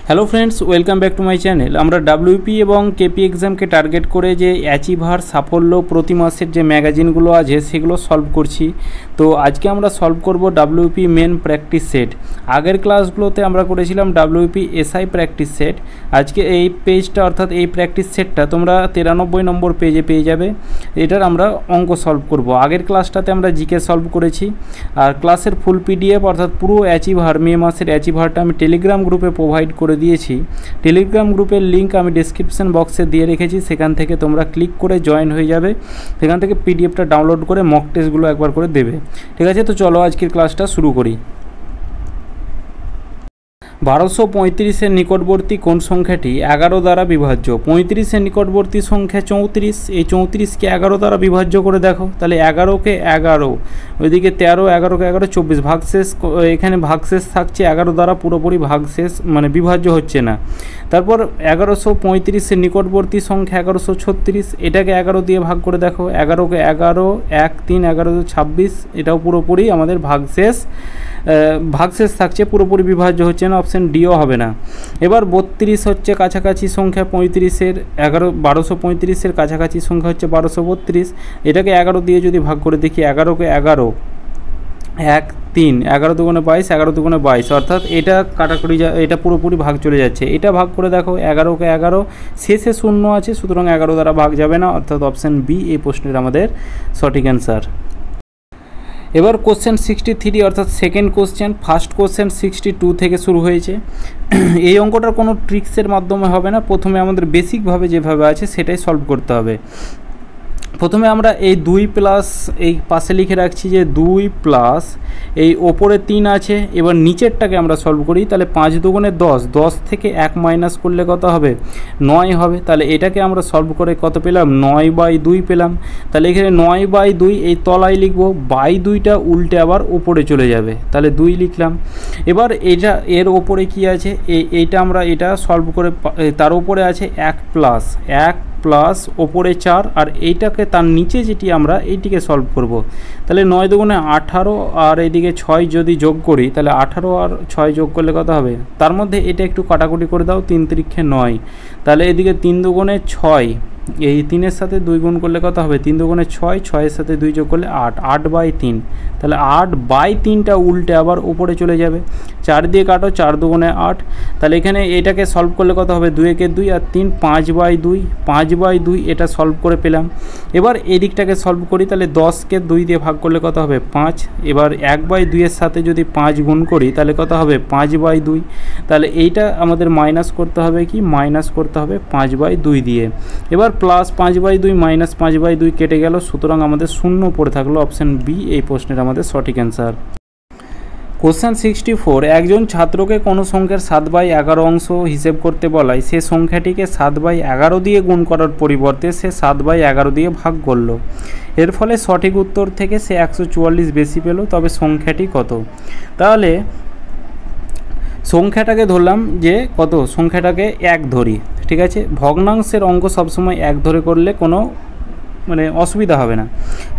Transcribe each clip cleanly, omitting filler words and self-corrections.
Hello friends, welcome back to my channel. আমরা WP এবং KP এক্সামকে target করে যে অ্যাচিভার, সাফল্য, প্রতি মাসের যে ম্যাগাজিনগুলো আছে সেগুলো সলভ করছি। তো আজকে আমরা সলভ করব ডাব্লিউপি মেন প্র্যাকটিস সেট। আগের ক্লাসগুলোতে আমরা করেছিলাম ডাব্লিউপি এসআই প্র্যাকটিস সেট। আজকে এই পেজটা অর্থাৎ এই প্র্যাকটিস সেটটা তোমরা 93 নম্বর পেজে পেয়ে যাবে। এটার আমরা অঙ্ক সলভ করব। আগের ক্লাসটাতে আমরা জিকে সলভ করেছি। আর ক্লাসের ফুল পিডিএফ অর্থাৎ পুরো অ্যাচিভার, মে মাসের অ্যাচিভারটা আমি টেলিগ্রাম গ্রুপে প্রোভাইড করে দিয়েছি। টেলিগ্রাম গ্রুপের লিঙ্ক আমি ডেসক্রিপশন বক্সে দিয়ে রেখেছি, সেখান থেকে তোমরা ক্লিক করে জয়েন হয়ে যাবে। সেখান থেকে পিডিএফটা ডাউনলোড করে মক টেস্টগুলো একবার করে দেবে। ঠিক আছে, তো চলো আজকের ক্লাসটা শুরু করি। 1235-এর নিকটবর্তী কোন সংখ্যাটি 11 দ্বারা বিভাজ্য? 35-এর নিকটবর্তী সংখ্যা 34। এই 34কে 11 দ্বারা বিভাজ্য করে দেখো। তাহলে 11কে 11, ওইদিকে 13, 11কে 11, 24 ভাগশেষ। এখানে ভাগশেষ থাকছে 11 দ্বারা, পুরোপুরি ভাগশেষ মানে বিভাজ্য হচ্ছে না। তারপর 1135-এর নিকটবর্তী সংখ্যা 1136। এটাকে 11 দিয়ে ভাগ করে দেখো। 11কে 11, 1, 3, 11, 26। এটাও পুরোপুরি আমাদের ভাগশেষ থাকছে, পুরোপুরি বিভাজ্য হচ্ছে না, অপশান ডিও হবে না। এবার 32 হচ্ছে কাছাকাছি সংখ্যা 35-এর। 1235-এর কাছাকাছি সংখ্যা হচ্ছে 1232। এটাকে 11 দিয়ে যদি ভাগ করে দেখি, 11কে 11, 1, 3, 11 দুগুণে 22, 11 দুগুণে 22, অর্থাৎ এটা কাটাকুটি এটা পুরোপুরি ভাগ চলে যাচ্ছে। এটা ভাগ করে দেখো, 11কে 11, শেষে শূন্য আছে, সুতরাং 11 দ্বারা ভাগ যাবে না, অর্থাৎ অপশান বি এই প্রশ্নের আমাদের সঠিক অ্যান্সার। এবার কোশ্চেন 63 অর্থাৎ সেকেন্ড কোশ্চেন। ফার্স্ট কোশ্চেন 62 থেকে শুরু হয়েছে। এই অঙ্কটার কোনো ট্রিক্সের মাধ্যমে হবে না, প্রথমে আমাদের বেসিকভাবে যেভাবে আছে সেটাই সলভ করতে হবে। প্রথমে আমরা এই 2 প্লাস এই পাশে লিখে রাখছি যে 2 প্লাস এই ওপরে 3 আছে। এবার নিচেরটাকে আমরা সলভ করি। তাহলে 5 দুগুণে 10, 10 থেকে 1 মাইনাস করলে কত হবে? 9 হবে। তাহলে এটাকে আমরা সলভ করে কত পেলাম? 9/2 পেলাম। তাহলে এখানে 9/2 এই তলায় লিখবো, বাই 2টা উল্টে আবার ওপরে চলে যাবে, তাহলে 2 লিখলাম। এবার এটা এর ওপরে কি আছে? এইটা আমরা এটা সলভ করে, তার উপরে আছে 1 প্লাস ওপরে 4, আর এইটাকে তার নিচে যেটি আমরা এইটিকে সলভ করব। তাহলে 9 দুগুণে 18, আর এইদিকে 6 যদি যোগ করি, তাহলে 18 আর 6 যোগ করলে কত হবে? তার মধ্যে এটা একটু কাটাকুটি করে দাও, 3 3 9। তাহলে এদিকে 3 দুগুণে 6, এই 3-এর সাথে 2 গুণ করলে কত হবে? 3 দুগুণে 6, 6-এর সাথে 2 যোগ করলে 8, 8/3। তাহলে 8/3টা উল্টে আবার উপরে চলে যাবে। 4 দিয়ে কাটো, 4 দুগুণে 8। তাহলে এখানে এটাকে সলভ করলে কত হবে? 2 একে 2 আর 3, 5/2, 5/2 এটা সলভ করে পেলাম। এবার এই দিকটাকে সলভ করি, তাহলে 10কে 2 দিয়ে ভাগ করলে কত হবে? 5। এবার 1/2 এর সাথে যদি 5 গুণ করি, তাহলে কত হবে? 5/2। তাহলে এইটা আমাদের মাইনাস করতে হবে, কি মাইনাস করতে হবে 5/2 দিয়ে। এবার প্লাস 5/2 মাইনাস 5/2 কেটে গেল, সুতরাং আমাদের শূন্য পড়ে থাকলো, অপশান বি এই প্রশ্নের আমাদের সঠিক অ্যান্সার। কোশ্চেন 64, একজন ছাত্রকে কোনো সংখ্যার 7/11 অংশ হিসেব করতে বলায় সে সংখ্যাটিকে 7/11 দিয়ে গুণ করার পরিবর্তে সে 7/11 দিয়ে ভাগ করল। এর ফলে সঠিক উত্তর থেকে সে 144 বেশি পেল, তবে সংখ্যাটি কত? তাহলে সংখ্যাটাকে ধরলাম যে কত? সংখ্যাটাকে 1 ধরি, ঠিক আছে। ভগ্নাংশের অঙ্ক সবসময় 1 ধরে করলে কোনো মানে অসুবিধা হবে না।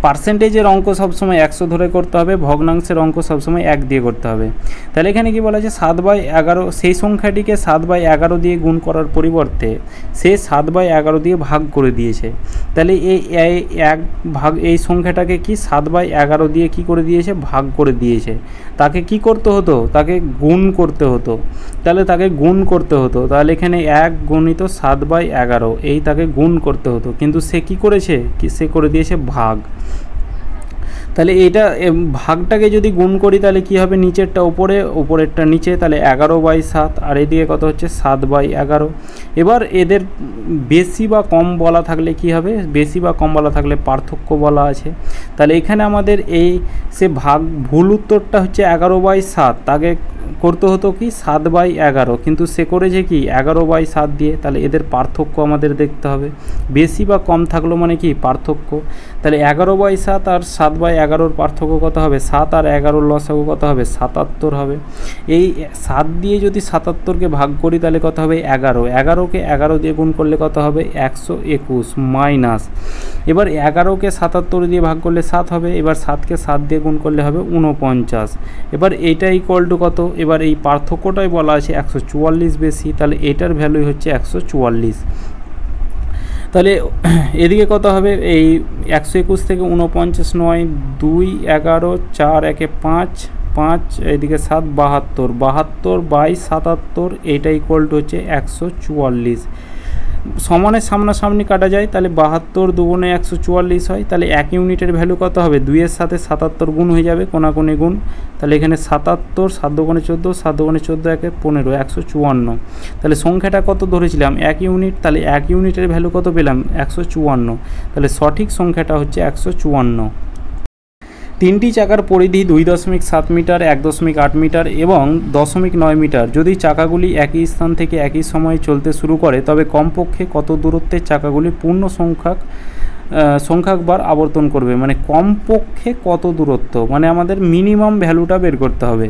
পার্সেন্টেজের অঙ্ক সবসময় 100 ধরে করতে হবে, ভগ্নাংশের অঙ্ক সবসময় 1 দিয়ে করতে হবে। তাহলে এখানে কি বলা আছে? 7/11, সেই সংখ্যাটিকে 7/11 দিয়ে গুণ করার পরিবর্তে সে 7/11 দিয়ে ভাগ করে দিয়েছে। তাহলে এই সংখ্যাটাকে কি 7/11 দিয়ে কি করে দিয়েছে? ভাগ করে দিয়েছে। তাকে কি করতে হতো? তাকে গুণ করতে হতো। তাহলে তাকে গুণ করতে হতো, তাহলে এখানে 1 গুণিত 7/11 এই তাকে গুণ করতে হতো, কিন্তু সে কি করেছে? সে করে দিয়েছে ভাগ। তাহলে এটা ভাগটাকে যদি গুণ করি, তাহলে কি হবে? নিচেরটা উপরে, উপরেরটা নিচে, তাহলে 11/7, আর এদিকে কত হচ্ছে? 7/11। এবার এদের বেশি বা কম বলা থাকলে কি হবে? বেশি বা কম বলা থাকলে পার্থক্য বলা আছে। তাহলে এখানে আমাদের এই সে ভাগ, ভুল উত্তরটা হচ্ছে 11/7, তাকে করতে হতো কি 7/11, কিন্তু সে করেছে কি 11/7 দিয়ে। তাহলে এদের পার্থক্য আমাদের দেখতে হবে। বেশি বা কম থাকলো মানে কি পার্থক্য। তাহলে 11/7 আর 7/11 পার্থক্য কত হবে? 7 আর 11 লসাগু কত হবে? 77 হবে। এই 7 দিয়ে যদি 77কে ভাগ করি, তাহলে কত হবে? 11। 11কে 11 দিয়ে গুণ করলে কত হবে? 121 মাইনাস। এবার 11কে 77 দিয়ে ভাগ করলে 7 হবে। এবার 7কে 7 দিয়ে গুণ করলে হবে 49। এবার এইটা ইকুয়াল টু কত? এবার এই পার্থক্যটাই বলা আছে 144 বেশি, তাহলে এটার ভ্যালুই হচ্ছে 144। তাহলে এদিকে কত হবে, এই 121 থেকে 49 9 2 11 4 1 5 5 এইদিকে 7 72 72 বাই 77 এইটা ইকুয়াল টু হচ্ছে 144। সমানে সামনাসামনি কাটা যায়, তাহলে 72 দুগুণে 144 হয়, তাহলে 1 ইউনিটের ভ্যালু কত হবে, 2-এর সাথে 77 গুণ হয়ে যাবে, কোনাকুনি গুণ, তাহলে এখানে 77 7 দুগুণে 14 7 দুগুণে 14 1 15 154। তাহলে সংখ্যাটা কত ধরেছিলাম 1 ইউনিট, তাহলে 1 ইউনিটের ভ্যালু কত পেলাম 154, তাহলে সঠিক সংখ্যাটা হচ্ছে 154। তিনটি চাকার পরিধি 2.7 মিটার 1.8 মিটার এবং 0.9 মিটার। যদি চাকাগুলি একই স্থান থেকে একই সময়ে চলতে শুরু করে তবে কমপক্ষে কত দূরত্বের চাকাগুলি পূর্ণ সংখ্যকবার আবর্তন করবে, মানে কমপক্ষে কত দূরত্ব, মানে আমাদের মিনিমাম ভ্যালুটা বের করতে হবে।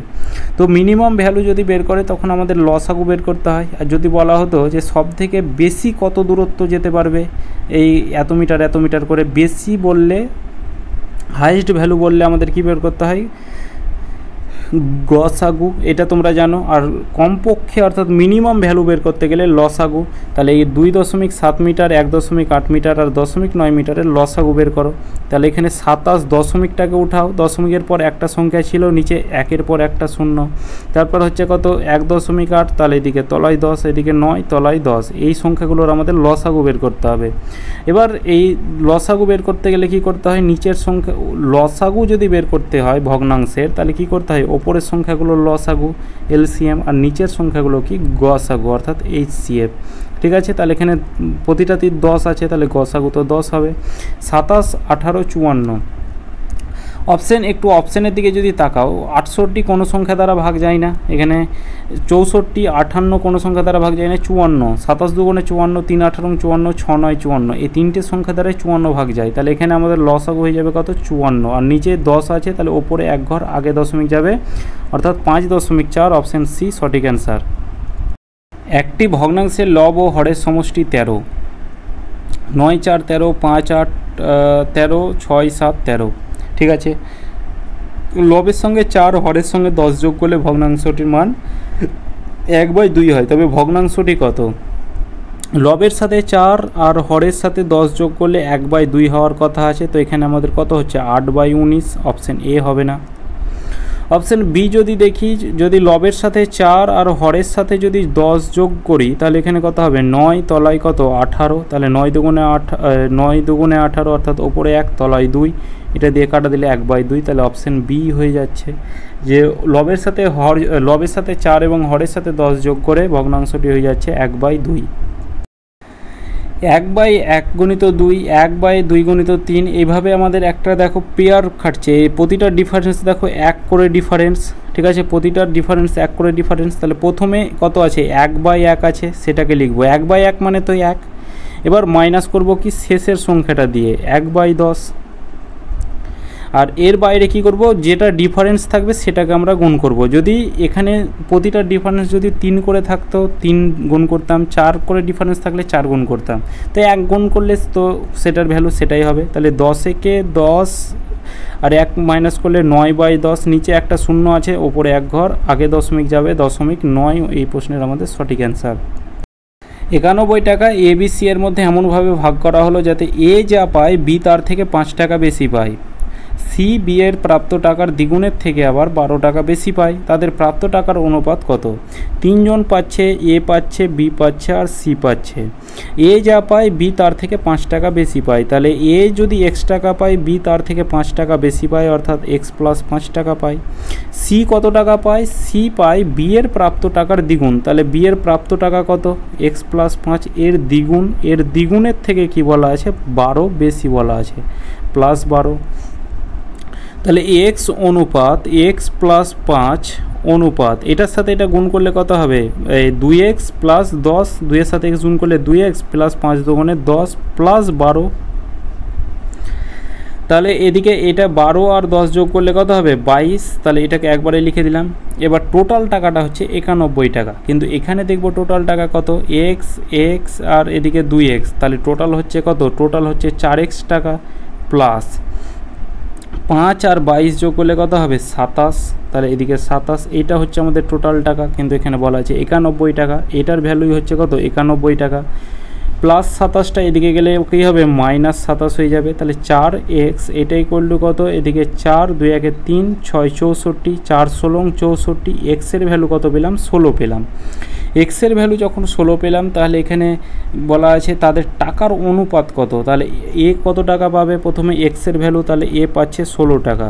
তো মিনিমাম ভ্যালু যদি বের করে তখন আমাদের লসাগু বের করতে হয়। আর যদি বলা হতো যে সব থেকে বেশি কত দূরত্ব যেতে পারবে, এই এত মিটার করে, বেশি বললে হাইয়েস্ট ভ্যালু বললে আমাদের কী বের করতে হয়, গসাগু, এটা তোমরা জানো। আর কমপক্ষে অর্থাৎ মিনিমাম ভ্যালু বের করতে গেলে লসাগু। তাহলে এই 2.7 মিটার 1.8 মিটার আর 0.9 মিটারের লসাগু বের করো। তাহলে এখানে 27 দশমিকটাকে উঠাও, দশমিকের পর একটা সংখ্যা ছিল, নিচে একের পর একটা শূন্য, তারপর হচ্ছে কত 1.8, তাহলে এদিকে তলায় 10 এদিকে 9 তলায় 10, এই সংখ্যাগুলোর আমাদের লসাগু বের করতে হবে। এবার এই লসাগু বের করতে গেলে কি করতে হয়, নিচের সংখ্যা লসাগু যদি বের করতে হয় ভগ্নাংশের, তাহলে কি করতে হয়, ওপরের সংখ্যাগুলো লসাগু এলসিএম আর নিচের সংখ্যাগুলো কি গসাগু অর্থাৎ এইচসিএফ। ঠিক আছে, তাহলে এখানে প্রতিটাতে 10 আছে, তাহলে গসাগু তো 10 হবে। 27 18 54। অপশান, একটু অপশানের দিকে যদি তাকাও, 68 কোনো সংখ্যা দ্বারা ভাগ যায় না, এখানে 64 58 কোনো সংখ্যা দ্বারা ভাগ যায় না, 54 27 দুগুণে 54 3 18 54 6 9 54, এই তিনটে সংখ্যা দ্বারাই 54 ভাগ যায়। তাহলে এখানে আমাদের লসাগু হয়ে যাবে কত 54, আর নিচে 10 আছে, তাহলে ওপরে এক ঘর আগে দশমিক যাবে অর্থাৎ 5.4, অপশান সি সঠিক অ্যান্সার। একটি ভগ্নাংশের লব ও হরের সমষ্টি 13, 9 4 13 5 8 13 6 7 13। ঠিক আছে, লবের সঙ্গে 4 হরের সঙ্গে 10 যোগ করলে ভগ্নাংশটির মান 1/2 হয়, তবে ভগ্নাংশটি কত, লবের সাথে 4 আর হরের সাথে 10 যোগ করলে 1/2 হওয়ার কথা আছে, তো এখানে আমাদের কত হচ্ছে 8/19, অপশান এ হবে না। অপশান বি যদি দেখি, যদি লবের সাথে 4 আর হরের সাথে যদি 10 যোগ করি তাহলে এখানে কত হবে 9 তলায় কত 18, তাহলে 9 দুগুণে 18 অর্থাৎ ওপরে 1 তলায় 2, এটা দিয়ে কাটা দিলে 1/2, তাহলে অপশান বি হয়ে যাচ্ছে যে লবের সাথে 4 এবং হরের সাথে 10 যোগ করে ভগ্নাংশটি হয়ে যাচ্ছে 1/2। 1/1 গুণিত 2 1/2 গুণিত 3, এইভাবে আমাদের একটা দেখো পেয়ার খাটছে, প্রতিটার ডিফারেন্স দেখো 1 করে ডিফারেন্স। ঠিক আছে, প্রতিটার ডিফারেন্স 1 করে ডিফারেন্স, তাহলে প্রথমে কত আছে 1/1 আছে, সেটাকে লিখবো 1/1 মানে তো 1, এবার মাইনাস করব কি শেষের সংখ্যাটা দিয়ে 1/10, আর এর বাইরে কি করব, যেটা ডিফারেন্স থাকবে সেটাকে আমরা গুণ করব। যদি এখানে প্রতিটা ডিফারেন্স যদি 3 করে থাকতো 3 গুণ করতাম, 4 করে ডিফারেন্স থাকলে 4 গুণ করতাম, তো 1 গুণ করলে তো সেটার ভ্যালু সেটাই হবে। তাহলে 10 10 আর 1 মাইনাস করলে 9/10, নিচে একটা শূন্য আছে, ওপরে এক ঘর আগে দশমিক যাবে 0.9, এই প্রশ্নের আমাদের সঠিক অ্যান্সার। 91 টাকা এ বি সি এর মধ্যে এমনভাবে ভাগ করা হলো যাতে এ যা পায় বি তার থেকে 5 টাকা বেশি পায়, সি বি এর প্রাপ্ত টাকার দ্বিগুণের থেকে আবার 12 টাকা বেশি পায়, তাদের প্রাপ্ত টাকার অনুপাত কত? 3 জন পাচ্ছে, এ পাচ্ছে, বি পাচ্ছে আর সি পাচ্ছে। এ যা পায় বি তার থেকে 5 টাকা বেশি পায়, তাহলে এ যদি x টাকা পায় বি তার থেকে 5 টাকা বেশি পায় অর্থাৎ x প্লাস 5 টাকা পায়। সি কত টাকা পায়? সি পায় বি এর প্রাপ্ত টাকার দ্বিগুণ, তাহলে বি এর প্রাপ্ত টাকা কত? x প্লাস 5 এর দ্বিগুণ, এর দ্বিগুণের থেকে কি বলা আছে? 12 বেশি বলা আছে, প্লাস 12। তাহলে x অনুপাত x প্লাস 5 অনুপাত, এটার সাথে এটা গুণ করলে কত হবে? 2x প্লাস 10, 2 এর সাথে x গুণ করলে 2x প্লাস 5 দুগুণে 10 প্লাস 12। তাহলে এদিকে এটা 12 আর 10 যোগ করলে কত হবে? 22, তাহলে এটাকে একবারে লিখে দিলাম। এবার টোটাল টাকাটা হচ্ছে 91 টাকা, কিন্তু এখানে দেখব টোটাল টাকা কত? x আর এদিকে 2x, তাহলে টোটাল হচ্ছে কত? টোটাল হচ্ছে 4x টাকা প্লাস 5 আর 22 যোগ করলে কত হবে 27, তাহলে এদিকে 27, এটা হচ্ছে আমাদের টোটাল টাকা, কিন্তু এখানে বলা আছে 91 টাকা, এটার ভ্যালুই হচ্ছে কত 91 টাকা। প্লাস 27টা এদিকে গেলে কী হবে -27 হয়ে যাবে, তাহলে 4x এটাই করলো কত, এদিকে 4 2 1 3 6 64, 4 16 64, এক্সের ভ্যালু কত পেলাম 16 পেলাম। এক্সের ভ্যালু যখন 16 পেলাম, তাহলে এখানে বলা আছে তাদের টাকার অনুপাত কত, তাহলে এ কত টাকা পাবে, প্রথমে এক্সের ভ্যালু, তাহলে এ পাচ্ছে 16 টাকা,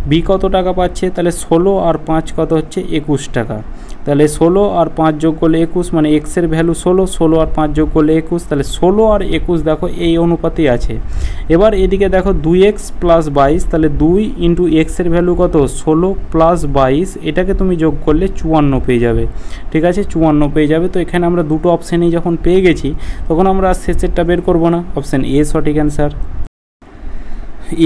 বি কত টাকা পাচ্ছে, তাহলে 16 আর 5 কত হচ্ছে 21 টাকা, তাহলে 16 আর 5 যোগ করলে 21, মানে এক্সের ভ্যালু 16, 16 আর 5 যোগ করলে 21, তাহলে 16 আর 21 দেখো এই অনুপাতেই আছে। এবার এদিকে দেখো 2x প্লাস 22, তাহলে 2 ইন্টু এক্সের ভ্যালু কত 16 প্লাস 22, এটাকে তুমি যোগ করলে 54 পেয়ে যাবে, ঠিক আছে 54 পেয়ে যাবে। তো এখানে আমরা দুটো অপশানেই যখন পেয়ে গেছি, তখন আমরা শেষেরটা বের করব না, অপশান এ সঠিক অ্যান্সার।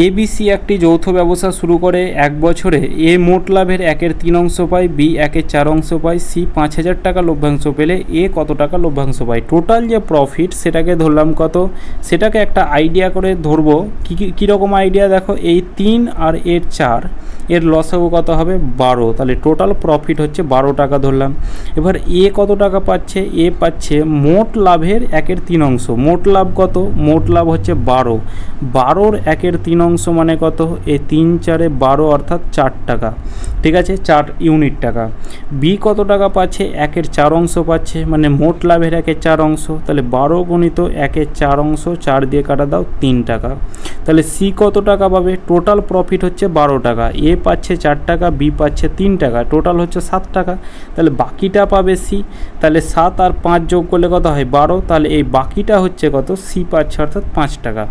ABC একটি যৌথ ব্যবসা শুরু করে 1 বছরে এ মোট লাভের 1/3 অংশ পায়, বি 1/4 অংশ পায়, সি 5000 টাকা লভ্যাংশ পেলে এ কত টাকা লভ্যাংশ পায়। টোটাল যে প্রফিট সেটাকে ধরলাম কত, সেটাকে একটা আইডিয়া করে ধরবো। কীরকম আইডিয়া দেখো, এই 3 আর এর 4 এর লসাগু কত হবে 12, তাহলে টোটাল প্রফিট হচ্ছে 12 টাকা ধরলাম। এবার এ কত টাকা পাচ্ছে, এ পাচ্ছে মোট লাভের 1/3 অংশ, মোট লাভ কত, মোট লাভ হচ্ছে 12, 12-র 1/3 অংশ মানে কত, এই 3 4 12 অর্থাৎ 4 টাকা, ঠিক আছে 4 ইউনিট টাকা। বি কত টাকা পাচ্ছে, 1/4 অংশ পাচ্ছে, মানে মোট লাভের 1/4 অংশ, তাহলে 12 গুণিত 1/4 অংশ, 4 দিয়ে কাটা দাও 3 টাকা। তাহলে সি কত টাকা পাবে, টোটাল প্রফিট হচ্ছে 12 টাকা, এ পাচ্ছে 4 টাকা, বি পাচ্ছে 3 টাকা, টোটাল হচ্ছে 7 টাকা, তাহলে বাকিটা পাবে সি। তাহলে 7 আর 5 যোগ করলে কত হয় 12, তাহলে এই বাকিটা হচ্ছে কত সি পাচ্ছে অর্থাৎ 5 টাকা,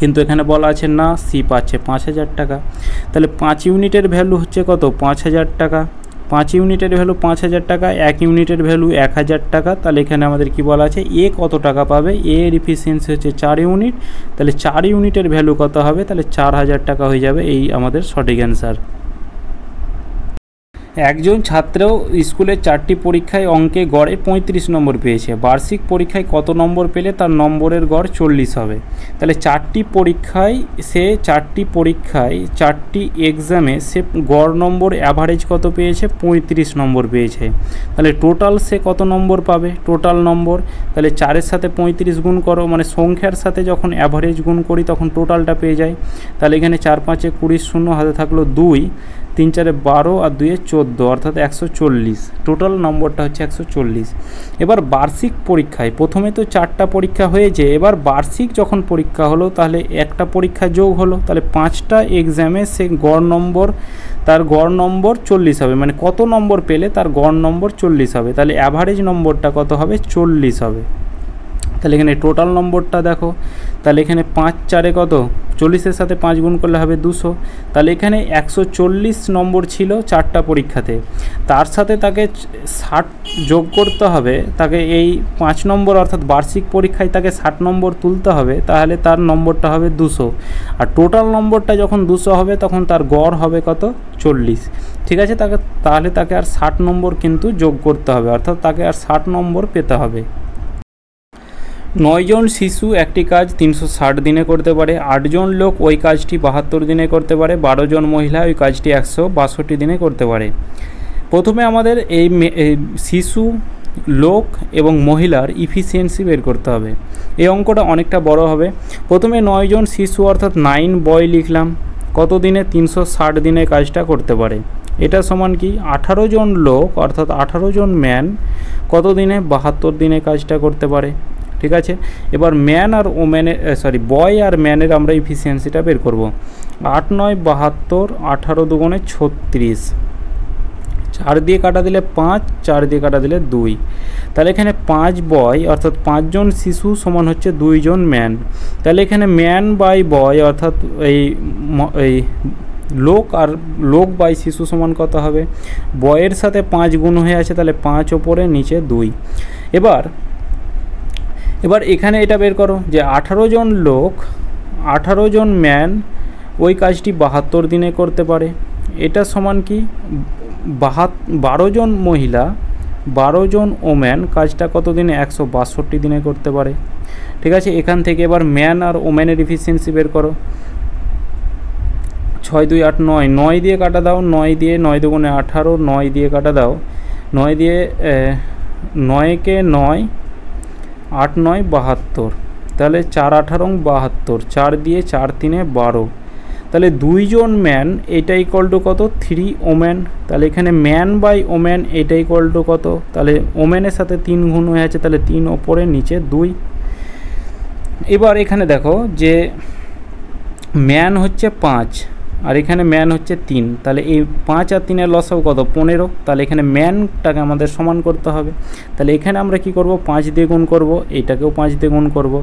কিন্তু এখানে বলা আছে না সি পাচ্ছে 5000 টাকা। তাহলে 5 ইউনিটের ভ্যালু হচ্ছে কত 5000 টাকা, 5 ইউনিটের ভ্যালু 5000 টাকা, 1 ইউনিটের ভ্যালু 1000 টাকা। তাহলে এখানে আমাদের কি বলা আছে, এ কত টাকা পাবে, এ এর এফিসিয়েন্সি হচ্ছে 4 ইউনিট, তাহলে 4 ইউনিটের ভ্যালু কত হবে, তাহলে 4000 টাকা হয়ে যাবে, এই আমাদের সঠিক অ্যান্সার। একজন ছাত্র স্কুলের 4টি পরীক্ষায় অঙ্কে গড়ে 35 নম্বর পেয়েছে, বার্ষিক পরীক্ষায় কত নম্বর পেলে তার নম্বরের গড় 40 হবে। তাহলে 4টি পরীক্ষায় 4টি এক্সামে সে গড় নম্বর অ্যাভারেজ কত পেয়েছে 35 নম্বর পেয়েছে। তাহলে টোটাল সে কত নম্বর পাবে, টোটাল নম্বর, তাহলে 4-এর সাথে 35 গুণ করো, মানে সংখ্যার সাথে যখন অ্যাভারেজ গুণ করি তখন টোটালটা পেয়ে যায়। তাহলে এখানে 4 5 20 শূন্য, হাতে থাকলো 2, 3 4 12 আর 2 14 অর্থাৎ 140, টোটাল নম্বরটা হচ্ছে 140। এবার বার্ষিক পরীক্ষায় প্রথমে তো 4টা পরীক্ষা হয়েছে, এবার বার্ষিক যখন পরীক্ষা হলো তাহলে একটা পরীক্ষা যোগ হলো, তাহলে 5টা এক্সামে সে গড় নম্বর, তার গড় নম্বর 40 হবে, মানে কত নম্বর পেলে তার গড় নম্বর 40 হবে, তাহলে অ্যাভারেজ নম্বরটা কত হবে 40 হবে। তাহলে এখানে টোটাল নম্বরটা দেখো, তাহলে এখানে 5 4 কত 40-এর সাথে 5 গুণ করলে হবে 200, তাহলে এখানে 140 নম্বর ছিল 4টা পরীক্ষাতে, তার সাথে তাকে 60 যোগ করতে হবে, তাকে এই 5 নম্বর অর্থাৎ বার্ষিক পরীক্ষায় তাকে 60 নম্বর তুলতে হবে, তাহলে তার নম্বরটা হবে 200, আর টোটাল নম্বরটা যখন 200 হবে তখন তার গড় হবে কত 40, ঠিক আছে। তাহলে তাকে আর 60 নম্বর কিন্তু যোগ করতে হবে, অর্থাৎ তাকে আর 60 নম্বর পেতে হবে। 9 জন শিশু একটি কাজ 360 দিনে করতে পারে, 8 জন লোক ওই কাজটি 72 দিনে করতে পারে, 12 জন মহিলা ওই কাজটি 162 দিনে করতে পারে। প্রথমে আমাদের এই শিশু, লোক এবং মহিলার ইফিসিয়েন্সি বের করতে হবে। এই অঙ্কটা অনেকটা বড় হবে। প্রথমে 9 জন শিশু অর্থাৎ 9 বয় লিখলাম, কত দিনে 360 দিনে কাজটা করতে পারে। এটা সমান কি 18 জন লোক অর্থাৎ 18 জন ম্যান কত দিনে 72 দিনে কাজটা করতে পারে, ঠিক আছে। এবার ম্যান আর ওম্যানের বয় আর ম্যানের আমরা ইফিসিয়েন্সিটা বের করব। 8 9 72, 18 2 36, 4 দিয়ে কাটা দিলে 5, 4 দিয়ে কাটা দিলে 2, তাহলে এখানে 5 বয় অর্থাৎ 5 জন শিশু সমান হচ্ছে 2 জন ম্যান। তাহলে এখানে ম্যান বাই বয় অর্থাৎ এই লোক বাই শিশু সমান কত হবে, বয়ের সাথে 5 গুণ হয়ে আছে, তাহলে 5 ওপরে নিচে 2। এবার এখানে এটা বের করো যে 18 জন লোক 18 জন ম্যান ওই কাজটি 72 দিনে করতে পারে, এটা সমান কি 12 জন মহিলা 12 জন ওম্যান কাজটা কত দিনে 162 দিনে করতে পারে, ঠিক আছে। এখান থেকে এবার ম্যান আর ওম্যানের এফিসিয়েন্সি বের করো। 6 2 8 9, 9 দিয়ে কাটা দাও, 9 দিয়ে 9 দুগুণে 18, 9 দিয়ে কাটা দাও, 9 দিয়ে 9 কে 9, 8 9 72, তাহলে 4 18 72, 4 দিয়ে 4 3 12, তাহলে 2 জন ম্যান এটা ইকুয়াল টু কত 3 ওমেন। তাহলে এখানে ম্যান বাই ওমেন এটা ইকুয়াল টু কত, তাহলে ওমেনের সাথে 3 গুণ হয়ে আছে, তাহলে 3 ওপরে নিচে 2। এবার এখানে দেখো যে ম্যান হচ্ছে 5 আর এখানে ম্যান হচ্ছে 3, তাহলে এই 5 আর 3 এর লসাগু কত 15, তাহলে এখানে ম্যানটাকে আমাদের সমান করতে হবে। তাহলে এখানে আমরা কি করব 5 দিয়ে গুণ করব, এটাকেও 5 দিয়ে গুণ করব,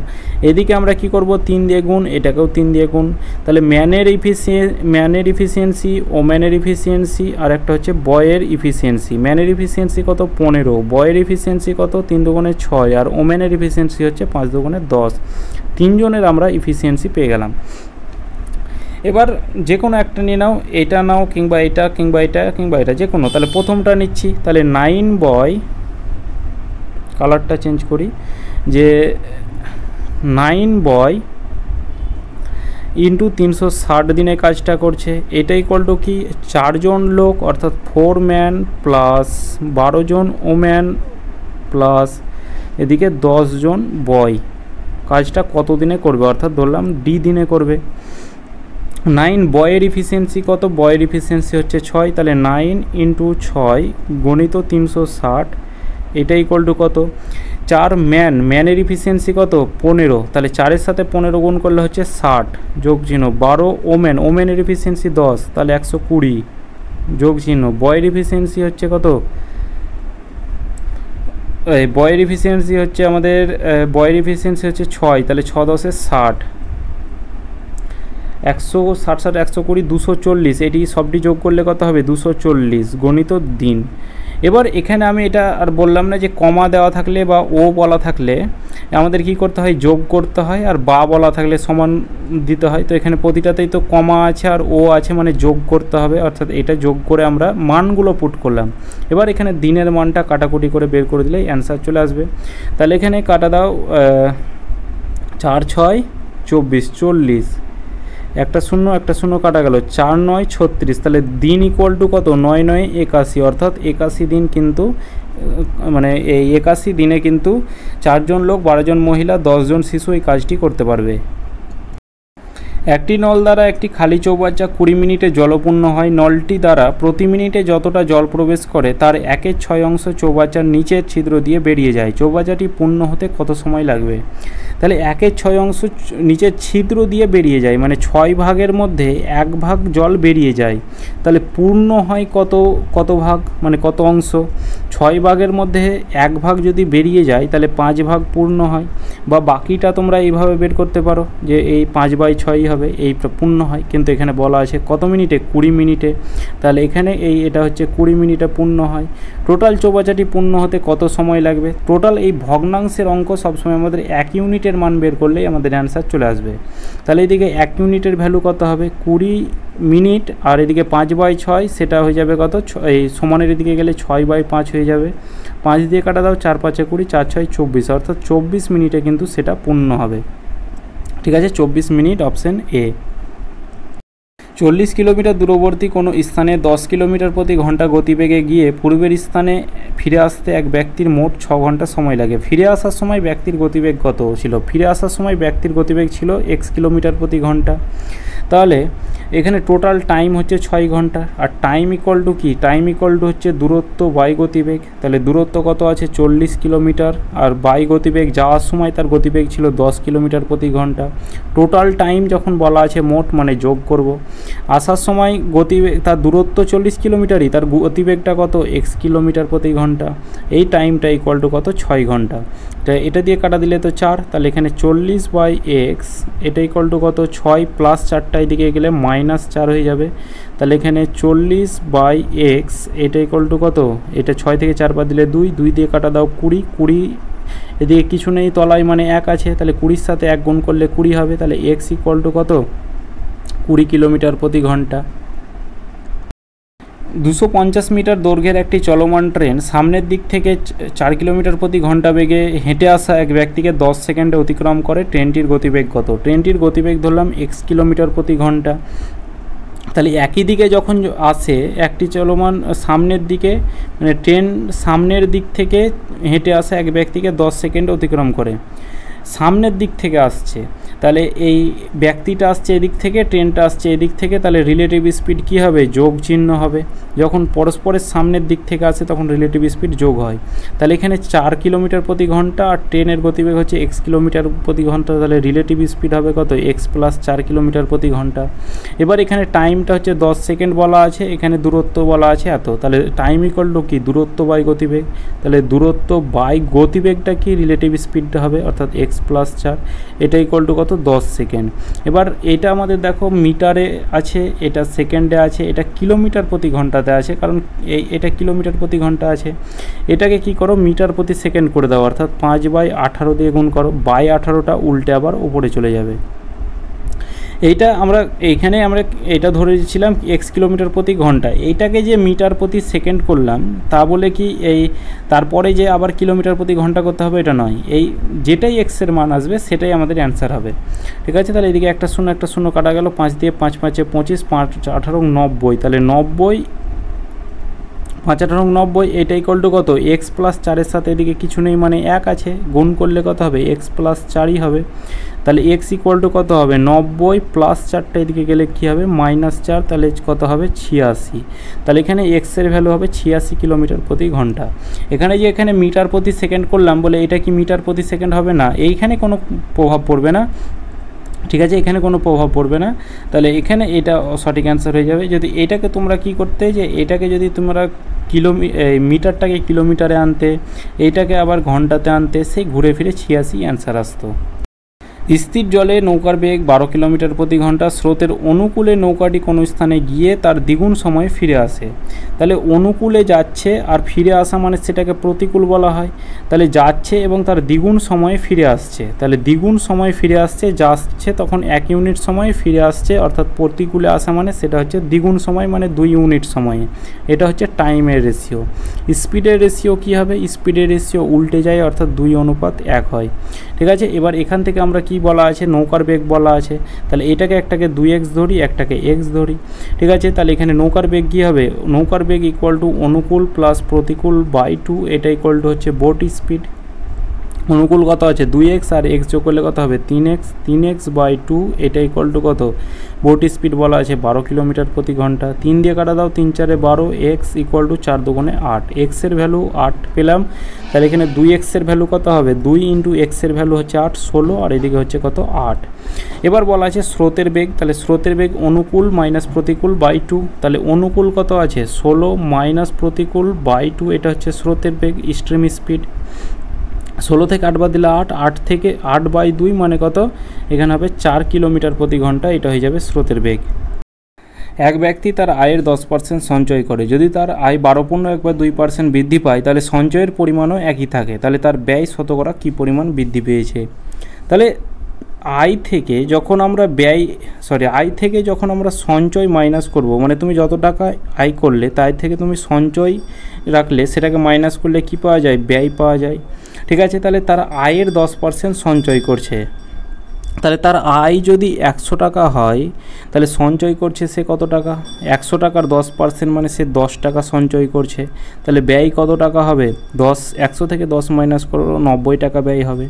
এদিকে আমরা কি করব 3 দিয়ে গুণ, এটাকেও 3 দিয়ে গুণ। তাহলে ম্যানের ইফিসিয়েন্সি, ওম্যানের ইফিসিয়েন্সি আর একটা হচ্ছে বয়ের ইফিসিয়েন্সি। ম্যানের ইফিসিয়েন্সি কত 15, বয়ের ইফিসিয়েন্সি কত 3 দুগুণে 6 আর ওম্যানের ইফিসিয়েন্সি হচ্ছে 5 দুগুণে 10। 3 জনের আমরা ইফিসিয়েন্সি পেয়ে গেলাম। এবার যে কোনো একটা নিয়ে নাও, এটা নাও কিংবা এটা কিংবা এটা কিংবা এটা যে কোনো, তাহলে প্রথমটা নিচ্ছি। তাহলে 9 বয়, কালারটা চেঞ্জ করি, যে 9 বয় ইন্টু 360 দিনে কাজটা করছে, এটা ইকুয়াল টু কি 4 জন লোক অর্থাৎ 4 ম্যান প্লাস 12 জন ওম্যান প্লাস এদিকে 10 জন বয় কাজটা কত দিনে করবে, অর্থাৎ ধরলাম ডি দিনে করবে। 9 বয়ের ইফিসিয়েন্সি কত, বয়ের ইফিসিয়েন্সি হচ্ছে 6, তাহলে 9 ইন্টু 6 গণিত 360 এটা ইকুয়াল টু কত। 4 ম্যানের ইফিসিয়েন্সি কত 15, তাহলে 4-এর সাথে 15 গুণ করলে হচ্ছে 60 যোগ চিহ্ন। 12 ওমেনের ইফিসিয়েন্সি 10, তাহলে 120 যোগ চিহ্ন। বয়ের ইফিসিয়েন্সি হচ্ছে কত, বয়ের ইফিসিয়েন্সি হচ্ছে আমাদের বয়ের ইফিসিয়েন্সি হচ্ছে 6, তাহলে 6 10 60, 160 120 240, এটি সবটি যোগ করলে কত হবে 240 গণিত দিন। এবার এখানে আমি এটা আর বললাম না যে কমা দেওয়া থাকলে বা ও বলা থাকলে আমাদের কি করতে হয় যোগ করতে হয়, আর বা বলা থাকলে সমান দিতে হয়। তো এখানে প্রতিটাতেই তো কমা আছে আর ও আছে, মানে যোগ করতে হবে, অর্থাৎ এটা যোগ করে আমরা মানগুলো পুট করলাম। এবার এখানে দিনের মানটা কাটাকুটি করে বের করে দিলেই অ্যান্সার চলে আসবে। তাহলে এখানে কাটা দাও 4 6 24 40, একটা শূন্য কাটা গেল, 4 9 36, তাহলে দিন ইকুয়াল টু কত 9 9 81, অর্থাৎ 81 দিন কিন্তু মানে এই 81 দিনে কিন্তু 4 জন লোক 12 জন মহিলা 10 জন শিশু এই কাজটি করতে পারবে। একটি নল দ্বারা একটি খালি চৌবাচ্চা 20 মিনিটে জলপূর্ণ হয়। নলটি দ্বারা প্রতি মিনিটে যতটা জল প্রবেশ করে তার 1/6 অংশ চৌবাচ্চার নিচের ছিদ্র দিয়ে বেরিয়ে যায়। চৌবাচ্চাটি পূর্ণ হতে কত সময় লাগবে? তাহলে 1/6 অংশ নিচের ছিদ্র দিয়ে বেরিয়ে যায়, মানে 6 ভাগের মধ্যে 1 ভাগ জল বেরিয়ে যায়। তাহলে পূর্ণ হয় কত ভাগ, মানে কত অংশ? 6 ভাগের মধ্যে 1 ভাগ যদি বেরিয়ে যায় তাহলে 5 ভাগ পূর্ণ হয়, বা বাকিটা তোমরা এইভাবে বের করতে পারো যে এই 5/6 হবে, এই পূর্ণ হয়। কিন্তু এখানে বলা আছে কত মিনিটে, 20 মিনিটে, তাহলে এখানে এটা হচ্ছে 20 মিনিটে পূর্ণ হয়। টোটাল চৌবাচ্চাটি পূর্ণ হতে কত সময় লাগবে? টোটাল এই ভগ্নাংশের অঙ্ক সবসময় আমাদের 1 ইউনিটের মান বের করলেই আমাদের অ্যান্সার চলে আসবে। তাহলে এদিকে 1 ইউনিটের ভ্যালু কত হবে 20 মিনিট, আর এদিকে 5/6 সেটা হয়ে যাবে কত, এই সমানের এদিকে গেলে 6/5 হয়ে যাবে। 5 দিয়ে কাটা দাও, 4 5 20, 4 6 24, অর্থাৎ 24 মিনিটে কিন্তু সেটা পূর্ণ হবে। ঠিক আছে, 24 মিনিট অপশন এ। 40 কিলোমিটার দূরবর্তী কোনো স্থানে 10 কিলোমিটার প্রতি ঘন্টা গতিবেগে গিয়ে পূর্বের স্থানে ফিরে আসতে এক ব্যক্তির মোট 6 ঘন্টা সময় লাগে। ফিরে আসার সময় ব্যক্তির গতিবেগ কত ছিল? ফিরে আসার সময় ব্যক্তির গতিবেগ ছিল x কিলোমিটার প্রতি ঘন্টা। তাহলে এখানে টোটাল টাইম হচ্ছে 6 ঘন্টা, আর টাইম ইকুয়াল টু কি? টাইম ইকুয়াল টু হচ্ছে দূরত্ব বাই গতিবেগ। তাহলে দূরত্ব কত আছে 40 কিলোমিটার, আর বাই গতিবেগ যাওয়ার সময় তার গতিবেগ ছিল 10 কিলোমিটার প্রতি ঘন্টা। টোটাল টাইম যখন বলা আছে মোট, মানে যোগ করব। আসার সময় গতিবেগ, তার দূরত্ব 40 কিলোমিটারই, তার গতিবেগটা কত x কিলোমিটার প্রতি ঘন্টা। এই টাইমটা ইকুয়াল টু কত 6 ঘন্টা। এটা দিয়ে কাটা দিলে তো 4, তাহলে এখানে 40/x এটা ইকুয়াল টু কত 6 প্লাস 4টা এদিকে গেলে -4 হয়ে যাবে। তাহলে এখানে 40/x এটা ইকুয়াল টু কত, এটা 6 থেকে 4 বাদ দিলে 2, 2 দিয়ে কাটা দাও 20, এদিকে কিছু নেই তলায়, মানে 1 আছে, তাহলে 20-র সাথে 1 গুণ করলে 20 হবে। তাহলে x ইকুয়াল টু কত 20 কিলোমিটার প্রতি ঘন্টা। 250 মিটার দৈর্ঘ্যের একটি চলমান ট্রেন সামনের দিক থেকে 4 কিলোমিটার প্রতি ঘন্টা বেগে হেঁটে আসা এক ব্যক্তিকে 10 সেকেন্ডে অতিক্রম করে। ট্রেনটির গতিবেগ কত? ট্রেনটির গতিবেগ ধরলাম x কিলোমিটার প্রতি ঘন্টা। তাহলে একই দিকে যখন আসে একটি চলমান সামনের দিকে, মানে ট্রেন সামনের দিক থেকে হেঁটে আসে এক ব্যক্তিকে 10 সেকেন্ড অতিক্রম করে, সামনের দিক থেকে আসছে, তাহলে এই ব্যক্তিটা আসছে এদিক থেকে, ট্রেনটা আসছে এদিক থেকে, তাহলে রিলেটিভ স্পিড কী হবে? যোগ চিহ্ন হবে। যখন পরস্পরের সামনের দিক থেকে আসে তখন রিলেটিভ স্পিড যোগ হয়। তাহলে এখানে 4 কিলোমিটার প্রতি ঘন্টা আর ট্রেনের গতিবেগ হচ্ছে এক্স কিলোমিটার প্রতি ঘন্টা, তাহলে রিলেটিভ স্পিড হবে কত? এক্স প্লাস 4 কিলোমিটার প্রতি ঘন্টা। এবার এখানে টাইমটা হচ্ছে 10 সেকেন্ড বলা আছে, এখানে দূরত্ব বলা আছে এত, তাহলে টাইম ইকুয়াল টু কি? দূরত্ব বাই গতিবেগ। তাহলে দূরত্ব বাই গতিবেগটা কি? রিলেটিভ স্পিডটা হবে, অর্থাৎ এক্স প্লাস 4, এটা ইকুয়াল টু কত? 10 সেকেন্ড। এবার এটা আমাদের দেখো মিটারে আছে, এটা সেকেন্ডে আছে, এটা কিলোমিটার প্রতি ঘন্টাতে আছে, কারণ এটা কিলোমিটার প্রতি ঘন্টা আছে। এটাকে কি করো? মিটার প্রতি সেকেন্ড করে দাও, অর্থাৎ 5/18 দিয়ে গুণ করো, বাই 18টা উল্টে আবার উপরে চলে যাবে। এইটা আমরা এইখানে আমরা এটা ধরে দিয়েছিলাম এক্স কিলোমিটার প্রতি ঘন্টা, এইটাকে যে মিটার প্রতি সেকেন্ড করলাম তা বলে কি এই তারপরে যে আবার কিলোমিটার প্রতি ঘন্টা করতে হবে এটা নয়, এই যেটাই এক্সের মান আসবে সেটাই আমাদের অ্যান্সার হবে। ঠিক আছে, তাহলে এদিকে একটা শূন্য কাটা গেল, 5 দিয়ে 5 5 25, 5 18 90, তাহলে 90, 5 18 90, এটা ইকুয়াল টু কত? এক্স প্লাস 4-এর সাথে এদিকে কিছু নেই মানে 1 আছে, গুণ করলে কত হবে? এক্স প্লাস 4ই হবে। তাহলে এক্স ইকুয়াল টু কত হবে? 90 প্লাস 4টা এদিকে গেলে কী হবে? -4, তাহলে কত হবে? 86। তাহলে এখানে এক্সের ভ্যালু হবে 86 কিলোমিটার প্রতি ঘন্টা। এখানে যে এখানে মিটার প্রতি সেকেন্ড করলাম বলে এটা কি মিটার প্রতি সেকেন্ড হবে না, এইখানে কোনো প্রভাব পড়বে না। ঠিক আছে, এখানে কোনো প্রভাব পড়বে না, তাহলে এখানে এটা সঠিক অ্যান্সার হয়ে যাবে। যদি এটাকে তোমরা কি করতে, যে এটাকে যদি তোমরা মিটারটাকে কিলোমিটারে আনতে, এইটাকে আবার ঘন্টাতে আনতে, সেই ঘুরে ফিরে 86 অ্যান্সার আসতো। স্থির জলে নৌকার বেগ 12 কিলোমিটার প্রতি ঘন্টা, স্রোতের অনুকূলে নৌকাটি কোনো স্থানে গিয়ে তার দ্বিগুণ সময়ে ফিরে আসে। তাহলে অনুকূলে যাচ্ছে আর ফিরে আসা মানে সেটাকে প্রতিকূল বলা হয়। তাহলে যাচ্ছে এবং তার দ্বিগুণ সময়ে ফিরে আসছে, তাহলে দ্বিগুণ সময়ে ফিরে আসছে, যাচ্ছে তখন 1 ইউনিট সময়ে, ফিরে আসছে অর্থাৎ প্রতিকূলে আসা মানে সেটা হচ্ছে দ্বিগুণ সময় মানে 2 ইউনিট সময়ে। এটা হচ্ছে টাইমের রেশিও। স্পিডের রেশিও কী হবে? স্পিডের রেশিও উল্টে যায়, অর্থাৎ 2:1 হয়। ঠিক আছে, এবার এখান থেকে আমরা কি বলা আছে? নৌকার বেগ বলা আছে, তাহলে এটাকে একটাকে 2x ধরি, একটাকে x ধরি। ঠিক আছে, তাহলে এখানে নৌকার বেগ কী হবে? নৌকার বেগ ইকুয়াল টু অনুকূল প্লাস প্রতিকূল বাই 2, এটা ইকুয়াল টু হচ্ছে বোট স্পিড। অনুকূল কত আছে? 2x, আর x যোগ করলে কত হবে? 3x বাই 2, এটা ইকুয়াল টু কত? বোট স্পিড বলা আছে 12 কিলোমিটার প্রতি ঘন্টা। 3 দিয়ে কাটা দাও, 3 4 12, x ইকুয়াল টু 4 2 8, এক্সের ভ্যালু 8 পেলাম। তাহলে এখানে 2x এর ভ্যালু কত হবে? 2 ইন্টু এক্সের ভ্যালু হচ্ছে 8, 16, আর এদিকে হচ্ছে কত? 8। এবার বলা আছে স্রোতের বেগ, তাহলে স্রোতের বেগ অনুকূল মাইনাস প্রতিকূল বাই 2, তাহলে অনুকূল কত আছে? 16 মাইনাস প্রতিকূল বাই 2, এটা হচ্ছে স্রোতের বেগ, স্ট্রিম স্পিড। 16 থেকে 8 বাদ দিলে 8, 8 থেকে 8/2 মানে কত? এখানে হবে 4 কিলোমিটার প্রতি ঘন্টা, এটা হয়ে যাবে স্রোতের বেগ। এক ব্যক্তি তার আয়ের 10% সঞ্চয় করে, যদি তার আয় 12.1/2% বৃদ্ধি পায় তাহলে সঞ্চয়ের পরিমাণও একই থাকে, তাহলে তার ব্যয় শতকরা কী পরিমাণ বৃদ্ধি পেয়েছে? তাহলে আয় থেকে যখন আমরা সঞ্চয় মাইনাস করব, মানে তুমি যত টাকা আয় করলে তাই থেকে তুমি সঞ্চয় রাখলে সেটাকে মাইনাস করলে কি পাওয়া যায়? ব্যয় পাওয়া যায়। ঠিক আছে, তাহলে তার আয়ের 10% সঞ্চয় করছে, তাহলে তার আয় যদি 100 টাকা হয় তাহলে সঞ্চয় করছে সে কত টাকা? 100 টাকার 10% মানে সে 10 টাকা সঞ্চয় করছে, তাহলে ব্যয় কত টাকা হবে? 100 থেকে 10 মাইনাস করো, 90 টাকা ব্যয় হবে।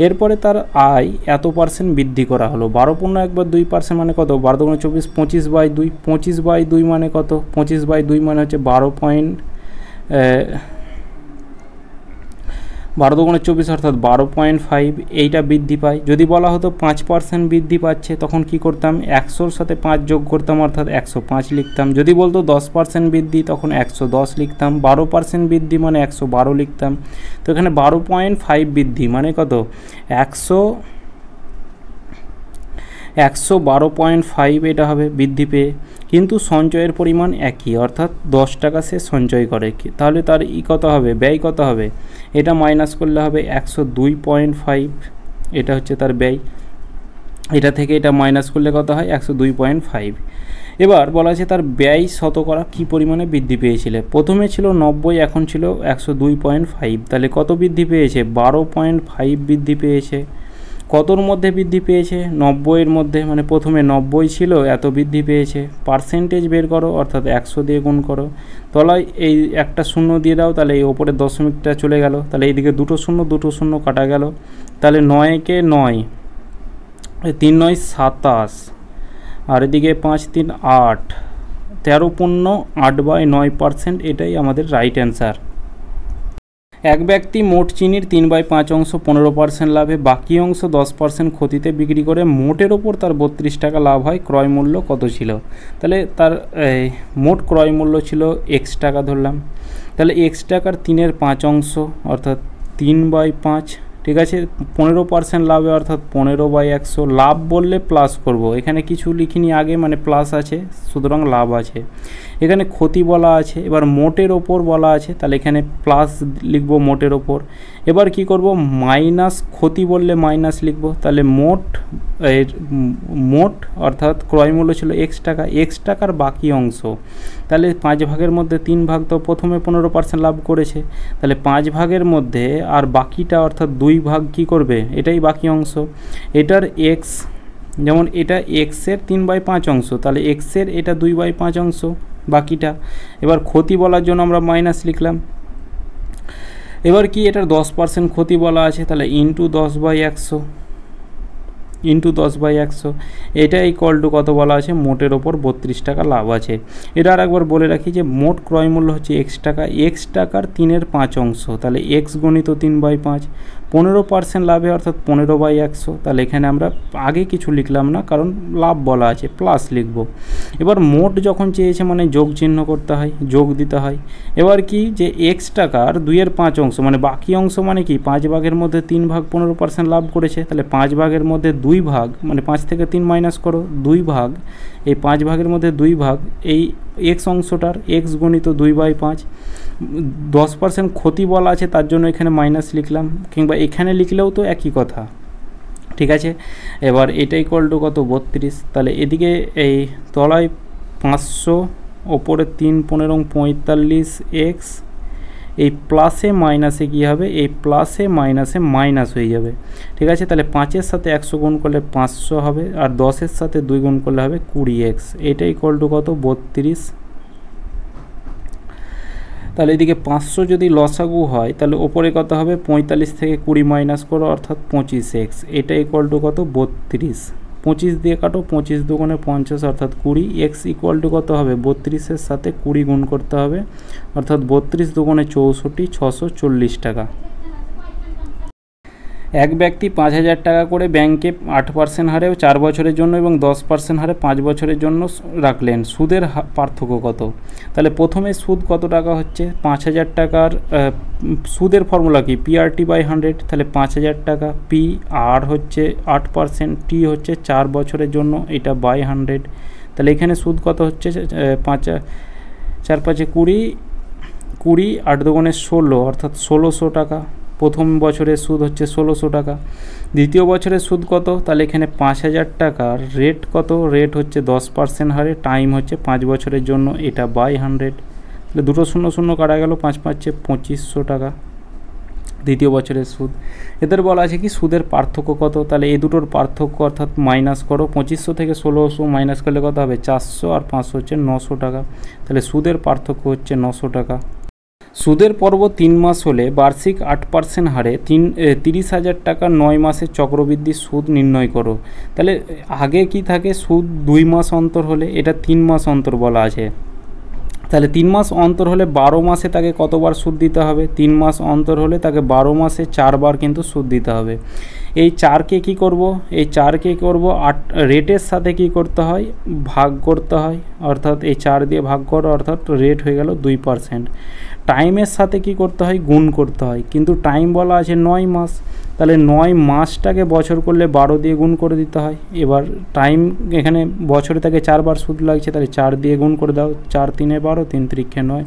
এরপরে তার আয় এত % বৃদ্ধি করা হলো, 12.1/2% মানে কত? 12 × 24, 25/2, 25/2 মানে কত? 25/2 মানে হচ্ছে 12 × 24 অর্থাৎ 12.5, এইটা বৃদ্ধি পায়। যদি বলা হতো 5% বৃদ্ধি পাচ্ছে তখন কি করতাম? 100-র সাথে 5 যোগ করতাম অর্থাৎ 105 লিখতাম। যদি বলতো 10% বৃদ্ধি তখন 110 লিখতাম। 12% বৃদ্ধি মানে 112 লিখতাম। তো এখানে 12.5 বৃদ্ধি মানে কত? 112.5 এটা হবে বৃদ্ধি পেয়ে, কিন্তু সঞ্চয়ের পরিমাণ একই অর্থাৎ 10 টাকা সে সঞ্চয় করে, তাহলে তার কত হবে? ব্যয় কত হবে? এটা মাইনাস করলে হবে 102.5, এটা হচ্ছে তার ব্যয়। এটা থেকে এটা মাইনাস করলে কত হয়? 102.5। এবার বলা আছে তার ব্যয় শতকরা কী পরিমাণে বৃদ্ধি পেয়েছিল? প্রথমে ছিল 90, এখন ছিল 102.5, তাহলে কত বৃদ্ধি পেয়েছে? 12.5 বৃদ্ধি পেয়েছে। কতর মধ্যে বৃদ্ধি পেয়েছে? 90-এর মধ্যে, মানে প্রথমে 90 ছিল, এত বৃদ্ধি পেয়েছে। পার্সেন্টেজ বের করো, অর্থাৎ 100 দিয়ে গুণ করো। তলায় এই একটা শূন্য দিয়ে দাও, তাহলে এই ওপরের দশমিকটা চলে গেল, তাহলে এইদিকে দুটো শূন্য কাটা গেল, তাহলে 9-কে 9, 3 9 27, আর এদিকে 5 3 8, 13.8/9%, এটাই আমাদের রাইট অ্যান্সার। এক ব্যক্তি মোট চিনির 3/5 অংশ 15% লাভে, বাকি অংশ 10% ক্ষতিতে বিক্রি করে মোটের ওপর তার 32 টাকা লাভ হয়, ক্রয় মূল্য কত ছিল? তাহলে তার মোট ক্রয় মূল্য ছিল x টাকা ধরলাম, তাহলে x টাকার 3/5 অংশ অর্থাৎ 3/5, ঠিক আছে। 15% লাভে অর্থাৎ 15/100, লাভ বললে প্লাস করব, এখানে কিছু লিখিনি আগে, মানে প্লাস আছে, সুতরাং লাভ আছে। এখানে ক্ষতি বলা আছে, এবার মোটের ওপর বলা আছে, তাহলে এখানে প্লাস লিখব মোটের ওপর। এবার কি করব, মাইনাস ক্ষতি বললে মাইনাস লিখব, তাহলে মোট অর্থাৎ ক্রয় মূল্য ছিল x টাকা, x টাকার বাকি অংশ, তাহলে 5 ভাগের মধ্যে 3 ভাগ, তো প্রথমে 15% লাভ করেছে, তাহলে 5 ভাগের মধ্যে আর বাকিটা অর্থাৎ 2 ভাগ কি করবে, এটাই বাকি অংশ। এটার x, যেমন এটা x-এর 3/5 অংশ, তাহলে x-এর এটা 2/5 অংশ বাকিটা। এবার ক্ষতি বলার জন্য আমরা মাইনাস লিখলাম। এবার কি, এটার 10% ক্ষতি বলা আছে, তাহলে ইন্টু 10/100, ইন্টু 10/100, এটা ইকুয়াল টু কত বলা আছে, মোটের ওপর 32 টাকা লাভ আছে। এটা আর একবার বলে রাখি যে মোট ক্রয় মূল্য হচ্ছে x টাকা, x টাকার 3/5 অংশ, তাহলে x গণিত 3/5, 15% লাভে অর্থাৎ 15/100, তাহলে এখানে আমরা আগে কিছু লিখলাম না, কারণ লাভ বলা আছে, প্লাস লিখব। এবার মোট যখন চেয়েছে মানে যোগ চিহ্ন করতে হয়, যোগ দিতে হয়। এবার কি, যে x টাকার 2/5 অংশ, মানে বাকি অংশ, মানে কি 5 ভাগের মধ্যে 3 ভাগ 15% লাভ করেছে, তাহলে 5 ভাগের মধ্যে 2 ভাগ, মানে 5 থেকে 3 মাইনাস করো, 2 ভাগ, এই 5 ভাগের মধ্যে 2 ভাগ, এই x অংশটার x গণিত 2/5, 10% ক্ষতি বলা আছে, তার জন্য এখানে মাইনাস লিখলাম, কিংবা এখানে লিখলেও তো একই কথা, ঠিক আছে। এবার এটা ইকুয়াল টু কত, 32, তাহলে এদিকে এই তলায় 500, ওপরে 3 15 45x, এই প্লাসে মাইনাসে কী হবে, এই প্লাসে মাইনাসে মাইনাস হয়ে যাবে, ঠিক আছে। তাহলে 5-এর সাথে 100 গুণ করলে 500 হবে, আর 10-এর সাথে 2 গুণ করলে হবে 20x, এটা ইকুয়াল টু কত, 32। তাহলে এদিকে 500 যদি লসাগু হয়, তাহলে ওপরে কত হবে, 45 থেকে 20 মাইনাস করো, অর্থাৎ 25x, এটা ইকুয়াল টু কত, 32। 25 দিয়ে কাটো, 25 দুগুণে 50 অর্থাৎ 20, x ইকুয়াল টু কত হবে, 32-এর সাথে 20 গুণ করতে হবে, অর্থাৎ 32 দুগুণে 64, 640 টাকা। এক ব্যক্তি 5000 টাকা করে ব্যাংকে 8% হারে 4 বছরের জন্য এবং 10% হারে 5 বছরের জন্য রাখলেন, সুদের পার্থক্য কত? তাহলে প্রথমে সুদ কত টাকা হচ্ছে, 5000 টাকার সুদের ফর্মুলা কি, PRT/100, তাহলে 5000 টাকা, পি আর হচ্ছে 8%, টি হচ্ছে 4 বছরের জন্য, এটা বাই 100, তাহলে এখানে সুদ কত হচ্ছে, 4 5 20, 20 8 দুগুণে 16, অর্থাৎ 1600 টাকা। প্রথম বছরের সুদ হচ্ছে 1600 টাকা। দ্বিতীয় বছরের সুদ কত, তাহলে এখানে 5000 টাকার রেট কত, রেট হচ্ছে 10% হারে, টাইম হচ্ছে 5 বছরের জন্য, এটা বাই 100, তাহলে দুটো 0 কাটা গেল, 5 5 2500 টাকা দ্বিতীয় বছরের সুদ। এদের বলা আছে কি সুদের পার্থক্য কত, তাহলে এই দুটোর পার্থক্য অর্থাৎ মাইনাস করো, 2500 থেকে 1600 মাইনাস করলে কত হবে, 400, আর 500 হচ্ছে 900 টাকা, তাহলে সুদের পার্থক্য হচ্ছে 900 টাকা। সুদের পর্ব 3 মাস হলে বার্ষিক 8% হারে 30,000 টাকা 9 মাসের চক্রবৃদ্ধি সুদ নির্ণয় করো। তাহলে আগে কি থাকে, সুদ 2 মাস অন্তর হলে, এটা 3 মাস অন্তর বলা আছে, তাহলে 3 মাস অন্তর হলে 12 মাসে তাকে কতবার সুদ দিতে হবে, 3 মাস অন্তর হলে তাকে 12 মাসে 4 বার কিন্তু সুদ দিতে হবে। এই 4কে কি করব, এই 4কে করব 8 রেটের সাথে কি করতে হয়, ভাগ করতে হয়, অর্থাৎ এই 4 দিয়ে ভাগ করো, অর্থাৎ রেট হয়ে গেল 2%। টাইমের সাথে কি করতে হয়, গুণ করতে হয়, কিন্তু টাইম বলা আছে 9 মাস, তাহলে 9 মাসটাকে বছর করলে 12 দিয়ে গুণ করে দিতে হয়। এবার টাইম এখানে বছরে তাকে 4 বার সুদ লাগছে, তাহলে 4 দিয়ে গুণ করে দাও, 4 3 12, 3 3 9,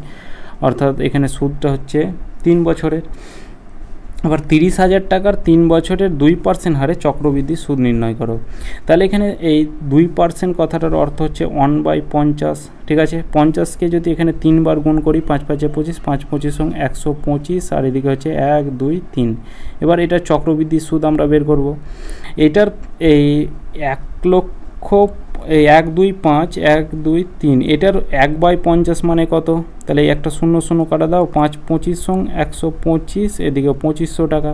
অর্থাৎ এখানে সুদটা হচ্ছে 3 বছরের। আবার 30,000 টাকার 3 বছরের 2% হারে চক্রবৃদ্ধি সুদ নির্ণয় করো। তাহলে এখানে এই 2% কথাটার অর্থ হচ্ছে 1/50, ঠিক আছে। 50কে যদি এখানে 3 বার গুণ করি, 5 5 25, 5 25 125, আর এদিকে হচ্ছে 1 2 3। এবার এটা চক্রবৃদ্ধি সুদ আমরা বের করব। এটার এই 1 লক্ষ, এই 1 2 5 1 2 3, এটার 1/50 মানে কত? তাহলে এই একটা 0 0 কাটা দাও, 5 25 125, এদিকে 2500 টাকা।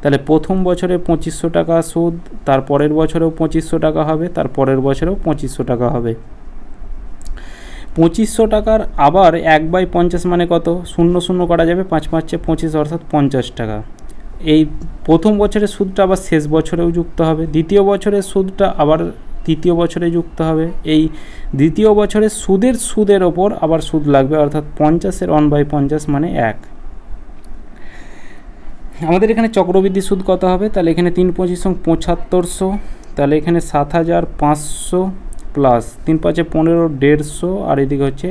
তাহলে প্রথম বছরে 2500 টাকা সুদ, তারপরের বছরেও 2500 টাকা হবে, তারপরের বছরেও 2500 টাকা হবে। 2500 টাকার আবার 1/50 মানে কত? 0 0 কাটা যাবে, 5 5 25, অর্থাৎ 50 টাকা। এই প্রথম বছরের সুদটা আবার শেষ বছরেও যুক্ত হবে, দ্বিতীয় বছরের সুদটা আবার তৃতীয় বছরে যুক্ত হবে। এই দ্বিতীয় বছরের সুদের ওপর আবার সুদ লাগবে, অর্থাৎ 50-এর 1/50 মানে 1। আমাদের এখানে চক্রবৃদ্ধি সুদ কত হবে? তাহলে এখানে 3 25 7500, তাহলে এখানে 7500 প্লাস 3 5 15 150, আর এদিকে হচ্ছে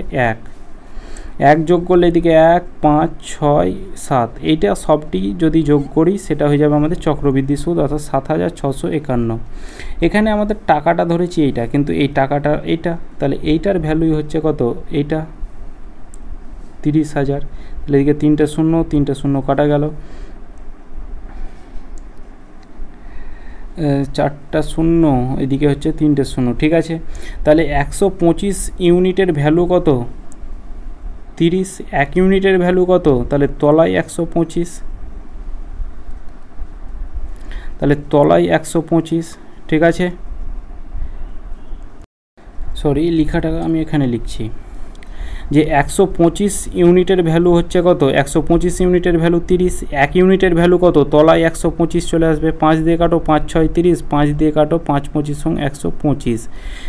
1 যোগ করলে এদিকে 1 5 6 7, এইটা সবটি যদি যোগ করি সেটা হয়ে যাবে আমাদের চক্রবৃদ্ধি সুদ, অর্থাৎ 7651। এখানে আমাদের টাকাটা ধরেছি এইটা, কিন্তু এই টাকাটা এইটা, তাহলে এইটার ভ্যালুই হচ্ছে কত? এইটা 30,000। তাহলে এদিকে 3টে 0 3টে 0 কাটা গেল, 4টা 0, এদিকে হচ্ছে 3টে 0, ঠিক আছে। তাহলে 125 ইউনিটের ভ্যালু কত? 30। 1 ইউনিটের ভ্যালু কত? তাহলে তলায় 125, তাহলে তলায় 125, ঠিক আছে। সরি, লেখাটা আমি এখানে লিখছি যে 125 ইউনিটের ভ্যালু হচ্ছে কত? 125 ইউনিটের ভ্যালু 30। 1 ইউনিটের ভ্যালু কত? তলায় 125 চলে আসবে, 5 দিয়ে কাটো, 5 6 30, 5 দিয়ে কাটো, 5 25 125।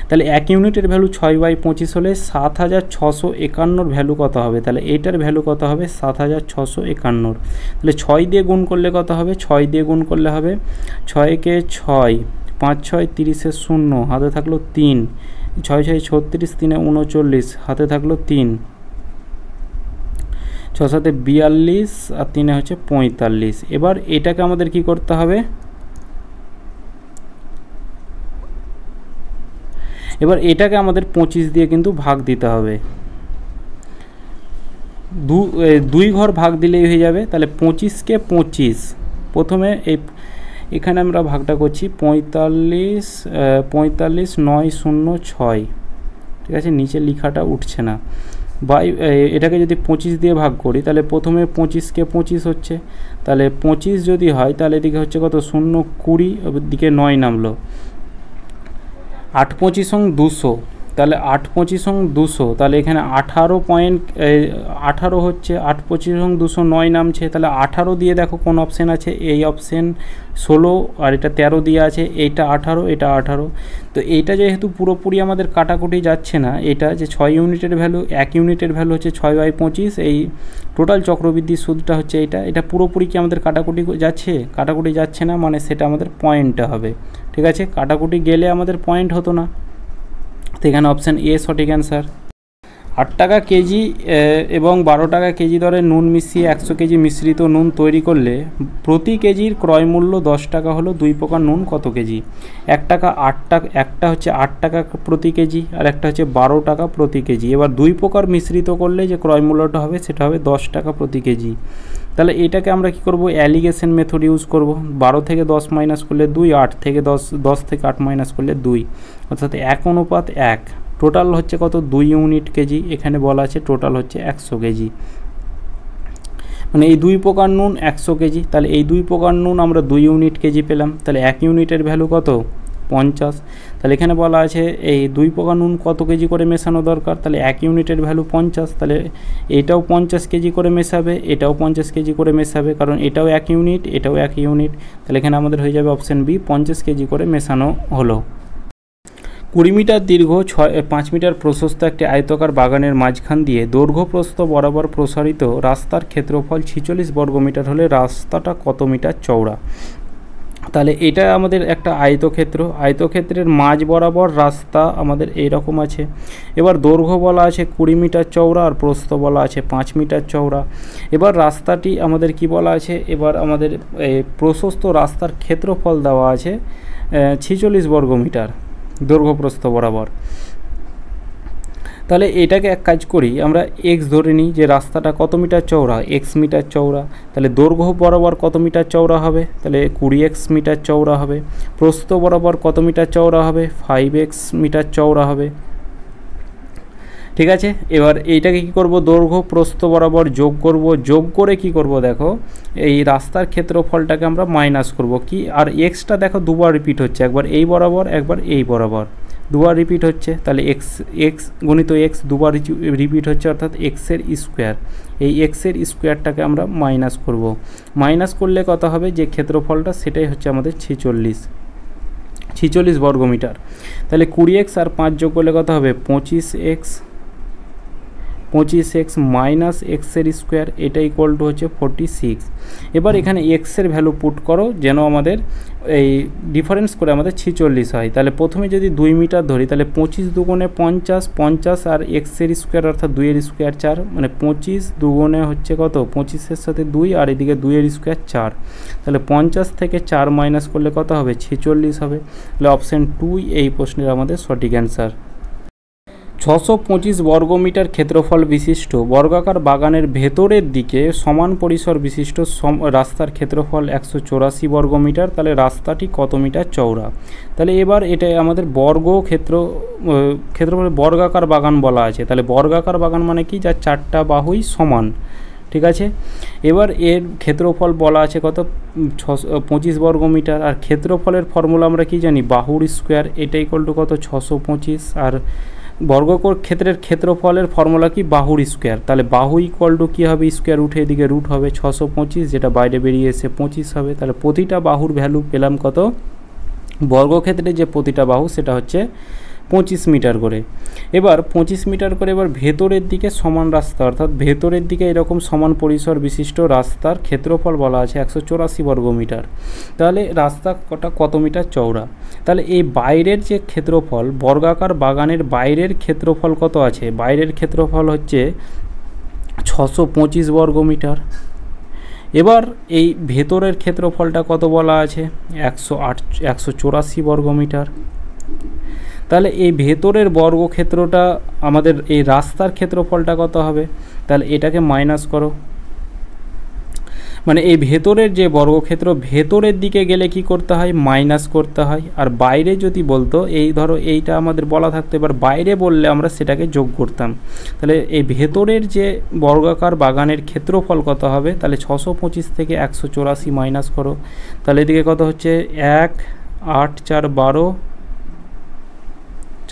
তাহলে 1 ইউনিটের ভ্যালু 6/25 হলে 7651 ভ্যালু কত হবে? তাহলে এইটার ভ্যালু কত হবে? 7651। তাহলে 6 দিয়ে গুণ করলে কত হবে? 6 দিয়ে গুণ করলে হবে 6কে 6, 5 6 30-এর 0, হাতে থাকলো 3, 6 6 36, 3 39, হাতে থাকলো 3, 6 7 42, আর 3 হচ্ছে 45। এবার এটাকে আমাদের কি করতে হবে? এবার এটাকে আমাদের 25 দিয়ে কিন্তু ভাগ দিতে হবে। 2 ঘর ভাগ দিলেই হয়ে যাবে। তাহলে 25কে 25, প্রথমে এখানে আমরা ভাগটা করছি 45 45 9 0 6, ঠিক আছে। নিচে লেখাটা উঠছে না, এটাকে যদি 25 দিয়ে ভাগ করি তাহলে প্রথমে 25কে 25 হচ্ছে, তাহলে 25 যদি হয় তাহলে এদিকে হচ্ছে কত? 0 20, দিকে 9 নামলো, 8 25 200, তাহলে 8 25 200, তাহলে এখানে 18 হচ্ছে, 8 25 200 9 নামছে, তাহলে 18 দিয়ে দেখো কোন অপশান আছে? এই অপশান 16, আর এটা 13 দিয়ে আছে, এইটা 18, এটা 18। তো এইটা যেহেতু পুরোপুরি আমাদের কাটাকুটি যাচ্ছে না, এটা যে 6 ইউনিটের ভ্যালু, 1 ইউনিটের ভ্যালু হচ্ছে 6/25, এই টোটাল চক্রবৃদ্ধি সুদটা হচ্ছে এটা পুরোপুরি কি আমাদের কাটাকুটি যাচ্ছে? কাটাকুটি যাচ্ছে না, মানে সেটা আমাদের পয়েন্টটা হবে, ঠিক আছে। কাটাকুটি গেলে আমাদের পয়েন্ট হতো না, তো এখানে অপশান এ সঠিক অ্যান্সার। 8 টাকা কেজি এবং 12 টাকা কেজি দরে নুন মিশিয়ে 100 কেজি মিশ্রিত নুন তৈরি করলে প্রতি কেজির ক্রয় মূল্য 10 টাকা হলো 2 প্রকার নুন কত কেজি? 1 টাকা 8 টাকা, একটা হচ্ছে 8 টাকা প্রতি কেজি, আর একটা হচ্ছে 12 টাকা প্রতি কেজি। এবার 2 প্রকার মিশ্রিত করলে যে ক্রয় মূল্যটা হবে সেটা হবে 10 টাকা প্রতি কেজি। তাহলে এটাকে আমরা কি করব? অ্যালিগেশন মেথড ইউজ করব। 12 থেকে 10 মাইনাস করলে 2, 8 থেকে 10 থেকে 8 মাইনাস করলে 2, অর্থাৎ 1:1। টোটাল হচ্ছে কত? 2 ইউনিট কেজি। এখানে বলা আছে টোটাল হচ্ছে 100 কেজি, মানে এই 2 প্রকার নুন 100 কেজি। তাহলে এই 2 প্রকার নুন আমরা 2 ইউনিট কেজি পেলাম। তাহলে 1 ইউনিটের ভ্যালু কত? 50। তাহলে এখানে বলা আছে এই 2 প্রকার নুন কত কেজি করে মেশানো দরকার? তাহলে 1 ইউনিটের ভ্যালু 50, তাহলে এটাও 50 কেজি করে মেশাবে, এটাও 50 কেজি করে মেশাবে, কারণ এটাও 1 ইউনিট, এটাও 1 ইউনিট। তাহলে এখানে আমাদের হয়ে যাবে অপশান বি, 50 কেজি করে মেশানো হলো। 20 মিটার দীর্ঘ 5 মিটার প্রশস্ত একটি আয়তাকার বাগানের মাঝখান দিয়ে দৈর্ঘ্য প্রস্থ বরাবর প্রসারিত রাস্তার ক্ষেত্রফল 46 বর্গমিটার হলে রাস্তাটা কত মিটার চওড়া? তাহলে এটা আমাদের একটা আয়তক্ষেত্র, আয়তক্ষেত্রের মাঝ বরাবর রাস্তা আমাদের এই রকম আছে। এবার দৈর্ঘ্য বলা আছে 20 মিটার চওড়া আর প্রস্থ বলা আছে 5 মিটার চওড়া। এবার রাস্তাটি আমাদের কি বলা আছে, এবার আমাদের প্রশস্ত রাস্তার ক্ষেত্রফল দেওয়া আছে 46 বর্গমিটার দৈর্ঘ্য প্রস্থ বরাবর। তাহলে এটাকে এক কাজ করি, আমরা এক্স ধরে নিই যে রাস্তাটা কত মিটার চওড়া, এক্স মিটার চওড়া। তাহলে দৈর্ঘ্য বরাবর কত মিটার চওড়া হবে, তাহলে 20x মিটার চওড়া হবে। প্রস্থ বরাবর কত মিটার চওড়া হবে, 5x মিটার চওড়া হবে। ঠিক আছে, এবার এইটাকে কি করব, দৈর্ঘ্য প্রস্থ বরাবর যোগ করব, যোগ করে কি করব দেখো, এই রাস্তার ক্ষেত্রফলটাকে আমরা মাইনাস করব কি, আর এক্সটা দেখো দুবার রিপিট হচ্ছে, একবার এই বরাবর একবার এই বরাবর, দুবার রিপিট হচ্ছে। তাহলে এক্স গণিত এক্স দুবার রিপিট হচ্ছে, অর্থাৎ এক্সের স্কোয়ার। এই এক্সের স্কোয়ারটাকে আমরা মাইনাস করব, মাইনাস করলে কত হবে, যে ক্ষেত্রফলটা সেটাই হচ্ছে আমাদের 46 বর্গমিটার। তাহলে 20x আর 5 যোগ করলে কত হবে, 25x মাইনাস এক্সের স্কোয়ার, এটা ইকুয়াল টু হচ্ছে 46। এবার এখানে এক্সের ভ্যালু পুট করো যেন আমাদের এই ডিফারেন্স করে আমাদের 46 হয়। তাহলে প্রথমে যদি 2 মিটার ধরি, তাহলে 25 দুগুণে 50 আর এক্সের স্কোয়ার অর্থাৎ 2 এর স্কোয়ার 4, মানে 25 দুগুণে হচ্ছে কত, 25-এর সাথে 2 আর এদিকে 2 এর স্কোয়ার 4। তাহলে 50 থেকে 4 মাইনাস করলে কত হবে, 46 হবে। তাহলে অপশান 2 এই প্রশ্নের আমাদের সঠিক অ্যান্সার। 625 বর্গমিটার ক্ষেত্রফল বিশিষ্ট বর্গাকার বাগানের ভেতরের দিকে সমান পরিসর বিশিষ্ট রাস্তার ক্ষেত্রফল 184 বর্গমিটার। তাহলে রাস্তাটি কত মিটার চওড়া। তাহলে এবার এটা আমাদের ক্ষেত্রফল বর্গাকার বাগান বলা আছে। তাহলে বর্গাকার বাগান মানে কি, যার 4টা বাহুই সমান। ঠিক আছে, এবার এর ক্ষেত্রফল বলা আছে কত, 625 বর্গমিটার। আর ক্ষেত্রফলের ফর্মুলা আমরা কি জানি, বাহুর স্কোয়ার, এটা ইকুয়াল টু কত, 625। আর ক্ষেত্রের ক্ষেত্রফলের ফর্মুলা কি, বাহুর স্কোয়ার। তাহলে বাহু ইকুয়াল টু কী হবে, স্কোয়ার উঠে এদিকে রুট হবে 625, যেটা বাইরে বেরিয়ে এসে 25 হবে। তাহলে প্রতিটা বাহুর ভ্যালু পেলাম কত, বর্গক্ষেত্রে যে প্রতিটা বাহু সেটা হচ্ছে 25 মিটার করে। এবার 25 মিটার করে এবার ভেতরের দিকে সমান রাস্তা, অর্থাৎ ভেতরের দিকে এরকম সমান পরিসর বিশিষ্ট রাস্তার ক্ষেত্রফল বলা আছে 184 বর্গমিটার। তাহলে রাস্তা কত মিটার চওড়া। তাহলে এই বাইরের যে ক্ষেত্রফল, বর্গাকার বাগানের বাইরের ক্ষেত্রফল কত আছে, বাইরের ক্ষেত্রফল হচ্ছে 625 বর্গমিটার। এবার এই ভেতরের ক্ষেত্রফলটা কত বলা আছে, 184 বর্গমিটার। তাহলে এই ভেতরের বর্গক্ষেত্রটা আমাদের এই রাস্তার ক্ষেত্রফলটা কত হবে, তাহলে এটাকে মাইনাস করো, মানে এই ভেতরের যে বর্গক্ষেত্র ভেতরের দিকে গেলে কি করতে হয়, মাইনাস করতে হয়। আর বাইরে যদি বলতো, এই ধরো এইটা আমাদের বলা থাকতো, এবার বাইরে বললে আমরা সেটাকে যোগ করতাম। তাহলে এই ভেতরের যে বর্গাকার বাগানের ক্ষেত্রফল কত হবে, তাহলে 625 থেকে 184 মাইনাস করো, তাহলে এদিকে কত হচ্ছে, 1 8 4 12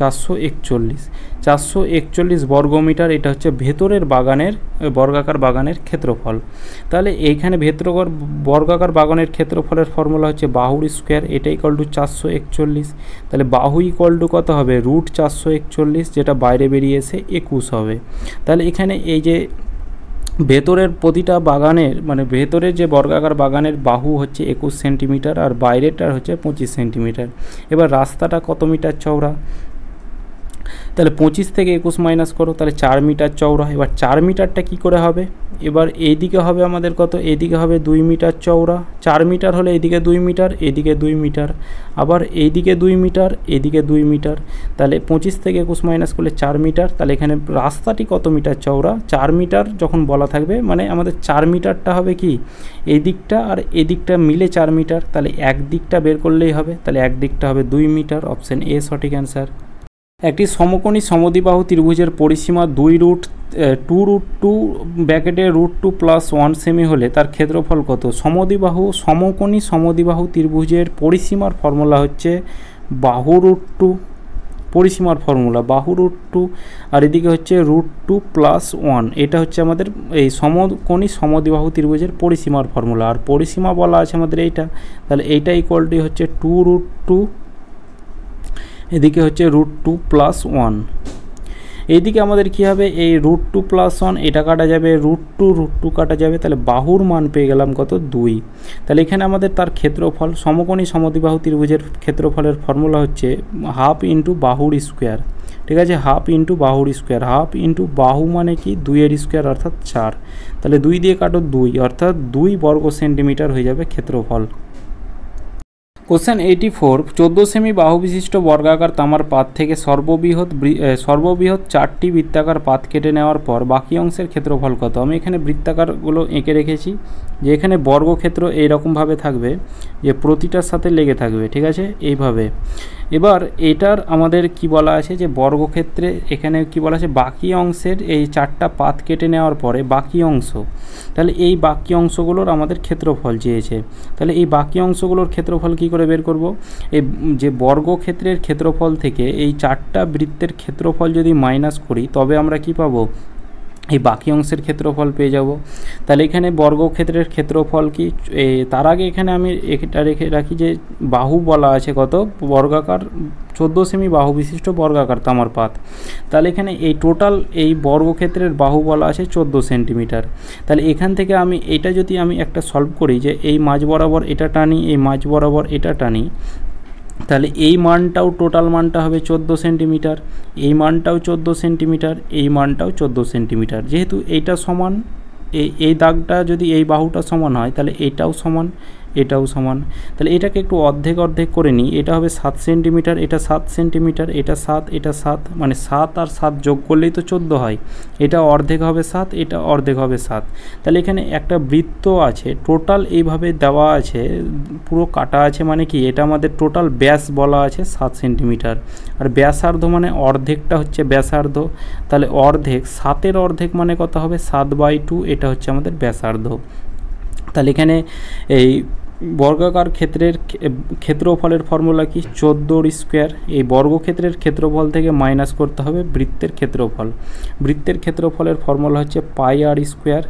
441 বর্গমিটার। এটা হচ্ছে ভেতরের বাগানের বর্গাকার বাগানের ক্ষেত্রফল। তাহলে এইখানে বর্গাকার বাগানের ক্ষেত্রফলের ফর্মুলা হচ্ছে বাহুর স্কোয়ার, এটা ইকুয়াল টু 441। তাহলে বাহু ইকুয়াল টু কত হবে, রুট 441, যেটা বাইরে বেরিয়ে এসে 21 হবে। তাহলে এখানে এই যে ভেতরের প্রতিটা বাগানের, মানে ভেতরের যে বর্গাকার বাগানের বাহু হচ্ছে 21 সেন্টিমিটার আর বাইরেটার হচ্ছে 25 সেন্টিমিটার। এবার রাস্তাটা কত মিটার চওড়া, তাহলে 25 থেকে 21 মাইনাস করো, তাহলে 4 মিটার চওড়া। এবার 4 মিটারটা কি করে হবে, এবার এইদিকে হবে আমাদের কত, এইদিকে হবে 2 মিটার চওড়া। 4 মিটার হলে এইদিকে 2 মিটার, এদিকে 2 মিটার, আবার এইদিকে 2 মিটার, এদিকে 2 মিটার। তাহলে 25 থেকে 21 মাইনাস করলে 4 মিটার। তাহলে এখানে রাস্তাটি কত মিটার চওড়া, 4 মিটার যখন বলা থাকবে, মানে আমাদের 4 মিটারটা হবে কি, এই দিকটা আর এদিকটা মিলে 4 মিটার। তাহলে এক দিকটা বের করলেই হবে, তাহলে এক দিকটা হবে 2 মিটার। অপশান এ সঠিক অ্যান্সার। একটি সমকোণী সমদ্বিবাহু ত্রিভুজের পরিসীমা 2√2 ব্র্যাকেটে √2 + 1 সেমি হলে তার ক্ষেত্রফল কত। সমকোণী সমদ্বিবাহু ত্রিভুজের পরিসীমার ফর্মুলা হচ্ছে বাহু √2, পরিসীমার ফর্মুলা বাহু √2, আর এদিকে হচ্ছে √2 + 1। এটা হচ্ছে আমাদের এই সমকোণী সমদ্বিবাহু ত্রিভুজের পরিসীমার ফর্মুলা। আর পরিসীমা বলা আছে আমাদের এইটা, তাহলে এইটা ইকুয়ালটি হচ্ছে 2√2, এদিকে হচ্ছে √2 + 1। এইদিকে আমাদের কি হবে, এই √2 + 1 এটা কাটা যাবে, √2 কাটা যাবে, তাহলে বাহুর মান পেয়ে গেলাম কত, 2। তাহলে এখানে আমাদের তার ক্ষেত্রফল, সমকোণী সমদ্বিবাহু ত্রিভুজের ক্ষেত্রফলের ফর্মুলা হচ্ছে হাফ ইন্টু বাহুর স্কোয়ার। ঠিক আছে, হাফ ইন্টু বাহুর স্কোয়ার, হাফ ইন্টু বাহু মানে কি 2-এর স্কোয়ার অর্থাৎ 4। তাহলে 2 দিয়ে কাটো 2 অর্থাৎ 2 বর্গ সেন্টিমিটার হয়ে যাবে ক্ষেত্রফল। কোশ্চেন 84, 14 সেমি বাহু বিশিষ্ট বর্গাকার তামার পাত থেকে সর্ববৃহৎ 4টি বৃত্তাকার পাত কেটে নেওয়ার পর বাকি অংশের ক্ষেত্রফল কত। আমি এখানে বৃত্তাকারগুলো এঁকে রেখেছি, যে এখানে বর্গক্ষেত্র এইরকমভাবে থাকবে যে প্রতিটার সাথে লেগে থাকবে, ঠিক আছে, এইভাবে। এবার এটার আমাদের কি বলা আছে, যে বর্গক্ষেত্রে এখানে কি বলা আছে, বাকি অংশের এই 4টা পাত কেটে নেওয়ার পরে বাকি অংশ, তাহলে এই বাকি অংশগুলোর আমাদের ক্ষেত্রফল চেয়েছে। তাহলে এই বাকি অংশগুলোর ক্ষেত্রফল কি করে বের করব, এই যে বর্গক্ষেত্রের ক্ষেত্রফল থেকে এই 4টা বৃত্তের ক্ষেত্রফল যদি মাইনাস করি তবে আমরা কি পাবো, এই বাকি অংশের ক্ষেত্রফল পেয়ে যাব। তাহলে এখানে বর্গক্ষেত্রের ক্ষেত্রফল কি, তার আগে এখানে আমি এটা রেখে রাখি যে বাহু বলা আছে কত, বর্গাকার 14 সেমি বাহু বিশিষ্ট বর্গাকার তামার পাত। তাহলে এখানে এই টোটাল এই বর্গক্ষেত্রের বাহু বলা আছে 14 সেন্টিমিটার। তাহলে এখান থেকে আমি এটা যদি আমি একটা সলভ করি, যে এই মাঝ বরাবর এটা টানি, এই মাঝ বরাবর এটা টানি, তাহলে এই মানটাও টোটাল মানটা হবে 14 সেন্টিমিটার, এই মানটাও 14 সেন্টিমিটার, এই মানটাও 14 সেন্টিমিটার। যেহেতু এইটা সমান, এই দাগটা যদি এই বাহুটা সমান হয় তাহলে এটাও সমান, এটাও সমান। তাহলে এটাকে একটু অর্ধেক অর্ধেক করে নিই, এটা হবে 7 সেন্টিমিটার, এটা 7 সেন্টিমিটার, এটা 7, এটা 7, মানে 7 আর 7 যোগ করলেই তো 14 হয়। এটা অর্ধেক হবে 7, এটা অর্ধেক হবে 7। তাহলে এখানে একটা বৃত্ত আছে, টোটাল এইভাবে দেওয়া আছে, পুরো কাটা আছে, মানে কি এটা আমাদের টোটাল ব্যাস বলা আছে 7 সেন্টিমিটার। আর ব্যাসার্ধ মানে অর্ধেকটা হচ্ছে ব্যাসার্ধ, তাহলে অর্ধেক, 7-এর অর্ধেক মানে কত হবে, 7/2, এটা হচ্ছে আমাদের ব্যাসার্ধ। তাহলে এখানে এই বর্গাকার ক্ষেত্রফলের ফর্মুলা কি, 14 স্কোয়ার। এই বর্গক্ষেত্রের ক্ষেত্রফল থেকে মাইনাস করতে হবে বৃত্তের ক্ষেত্রফল। বৃত্তের ক্ষেত্রফলের ফর্মুলা হচ্ছে πr স্কোয়ার।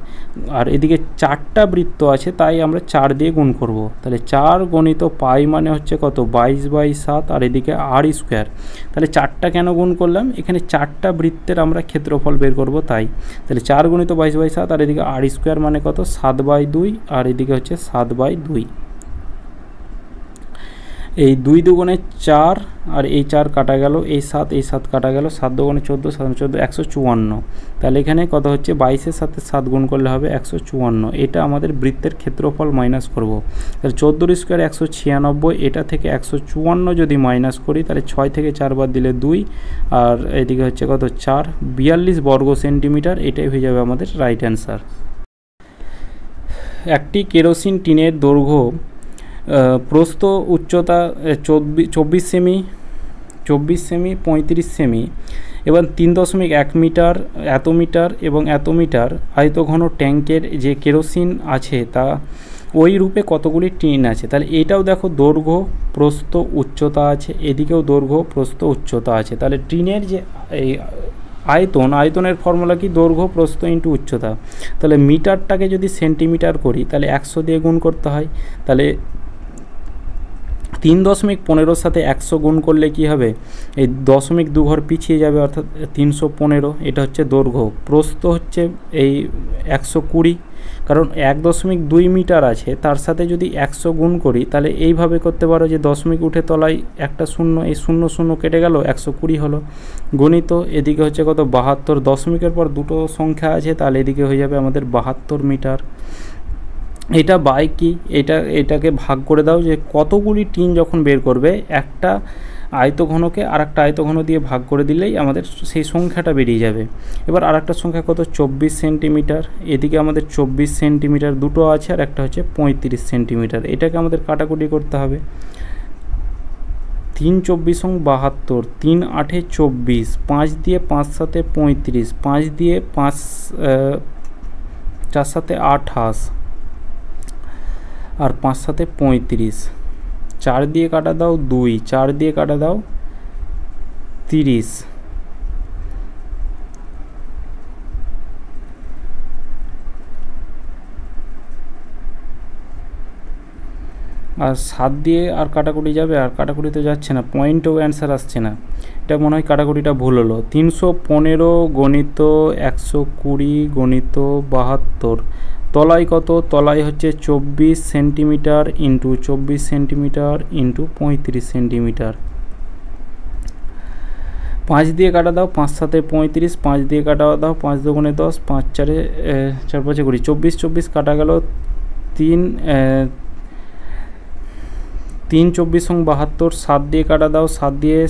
আর এদিকে 4টা বৃত্ত আছে তাই আমরা 4 দিয়ে গুণ করব। তাহলে 4 গণিত পাই মানে হচ্ছে কত, 22/7, আর এদিকে r স্কোয়ার। তাহলে 4টা কেন গুণ করলাম, এখানে 4টা বৃত্তের আমরা ক্ষেত্রফল বের করব তাই। তাহলে 4 গণিত 22/7, আর এদিকে r স্কোয়ার মানে কত, 7/2, আর এদিকে হচ্ছে 7/2। এই 2 দুগুণে 4, আর এই 4 কাটা গেল, এই 7 কাটা গেল, 7 দুগুণে 14, 7 14, 154। তাহলে এখানে কত হচ্ছে, 22-এর সাথে 7 গুণ করলে হবে 154। এটা আমাদের বৃত্তের ক্ষেত্রফল মাইনাস করব। তাহলে 14 স্কোয়ার 196, এটা থেকে 154 যদি মাইনাস করি তাহলে 6 থেকে 4 বাদ দিলে 2, আর এদিকে হচ্ছে কত, 4, 42 বর্গ সেন্টিমিটার। এটাই হয়ে যাবে আমাদের রাইট অ্যান্সার। একটি কেরোসিন টিনের দৈর্ঘ্য, প্রস্থ উচ্চতা 24 সেমি, 35 সেমি এবং 3.1 মিটার, এত মিটার এবং এত মিটার আয়তঘন ট্যাঙ্কের যে কেরোসিন আছে তা ওই রূপে কতগুলি টিন আছে। তাহলে এটাও দেখো দৈর্ঘ্য প্রস্থ উচ্চতা আছে, এদিকেও দৈর্ঘ্য প্রস্থ উচ্চতা আছে। তাহলে টিনের যে এই আয়তনের ফর্মুলা কি, দৈর্ঘ্য প্রস্থ ইন্টু উচ্চতা। তাহলে মিটারটাকে যদি সেন্টিমিটার করি তাহলে 100 দিয়ে গুণ করতে হয়। তাহলে 3.15 সাথে 100 গুণ করলে কি হবে, এই 0.2 ঘর পিছিয়ে যাবে অর্থাৎ 315। এটা হচ্ছে দৈর্ঘ্য। প্রস্থ হচ্ছে এই 120, কারণ 1.2 মিটার আছে, তার সাথে যদি 100 গুণ করি তাহলে এইভাবে করতে পারো যে দশমিক উঠে তলায় একটা শূন্য, এই 0 0 কেটে গেল, 120 হলো। গণিত এদিকে হচ্ছে কত, 72। দশমিকের পর দুটো সংখ্যা আছে, তাহলে এদিকে হয়ে যাবে আমাদের 72 মিটার। এটা বাই কি, এটাকে ভাগ করে দাও, যে কতগুলি টিন যখন বের করবে একটা আয়তঘনকে আর একটা আয়তঘন দিয়ে ভাগ করে দিলেই আমাদের সেই সংখ্যাটা বেরিয়ে যাবে। এবার আর একটা সংখ্যা কত, 24 সেন্টিমিটার। এদিকে আমাদের 24 সেন্টিমিটার দুটো আছে, আর একটা হচ্ছে 35 সেন্টিমিটার। এটাকে আমাদের কাটাকুটি করতে হবে। 3 24 72, 3 8 24, 5 দিয়ে 5 7 35, 5 দিয়ে 5 4 7 28, আর 5 7 35, 4 দিয়ে কাটা দাও 2, 4 দিয়ে কাটা দাও 30, আর 7 দিয়ে আর কাটাকুটি যাবে, আর কাটাকুটি তো যাচ্ছে না, পয়েন্টও অ্যান্সার আসছে না, এটা মনে হয় কাটাকুটিটা ভুল হলো। 315 গণিত 120 গণিত 72, তলায় কত? তলায় হচ্ছে 24 centimetre into 24 centimetre into 35 centimetre. 5 দিয়ে কাটা দাও, 5 7 35, 5 দিয়ে কাটা দাও, 5 2 10, 5 4 4 5 20, 24 24 কাটা গেল, 3 3 24 72, 7 দিয়ে কাটা দাও, 7 দিয়ে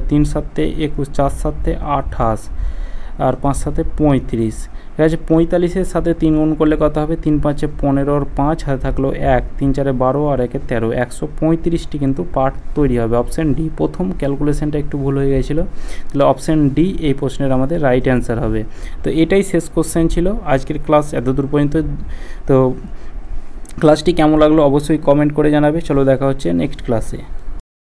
3 7 21, 4 7 28 আর 5 7 35, ঠিক আছে। 45-এর সাথে 3 গুণ করলে কত হবে? 3 5 15 আর 5 হাতে থাকলো 1, 3 4 12 আর 1 13, 135টি কিন্তু পার্ট তৈরি হবে। Option D. প্রথম ক্যালকুলেশনটা একটু ভুল হয়ে গেছিল, তাহলে অপশান ডি এই প্রশ্নের আমাদের রাইট অ্যান্সার হবে। তো এটাই শেষ কোশ্চেন ছিল আজকের ক্লাস এতদূর পর্যন্ত। তো ক্লাসটি কেমন লাগলো অবশ্যই কমেন্ট করে জানাবে। চলো দেখা হচ্ছে নেক্সট ক্লাসে।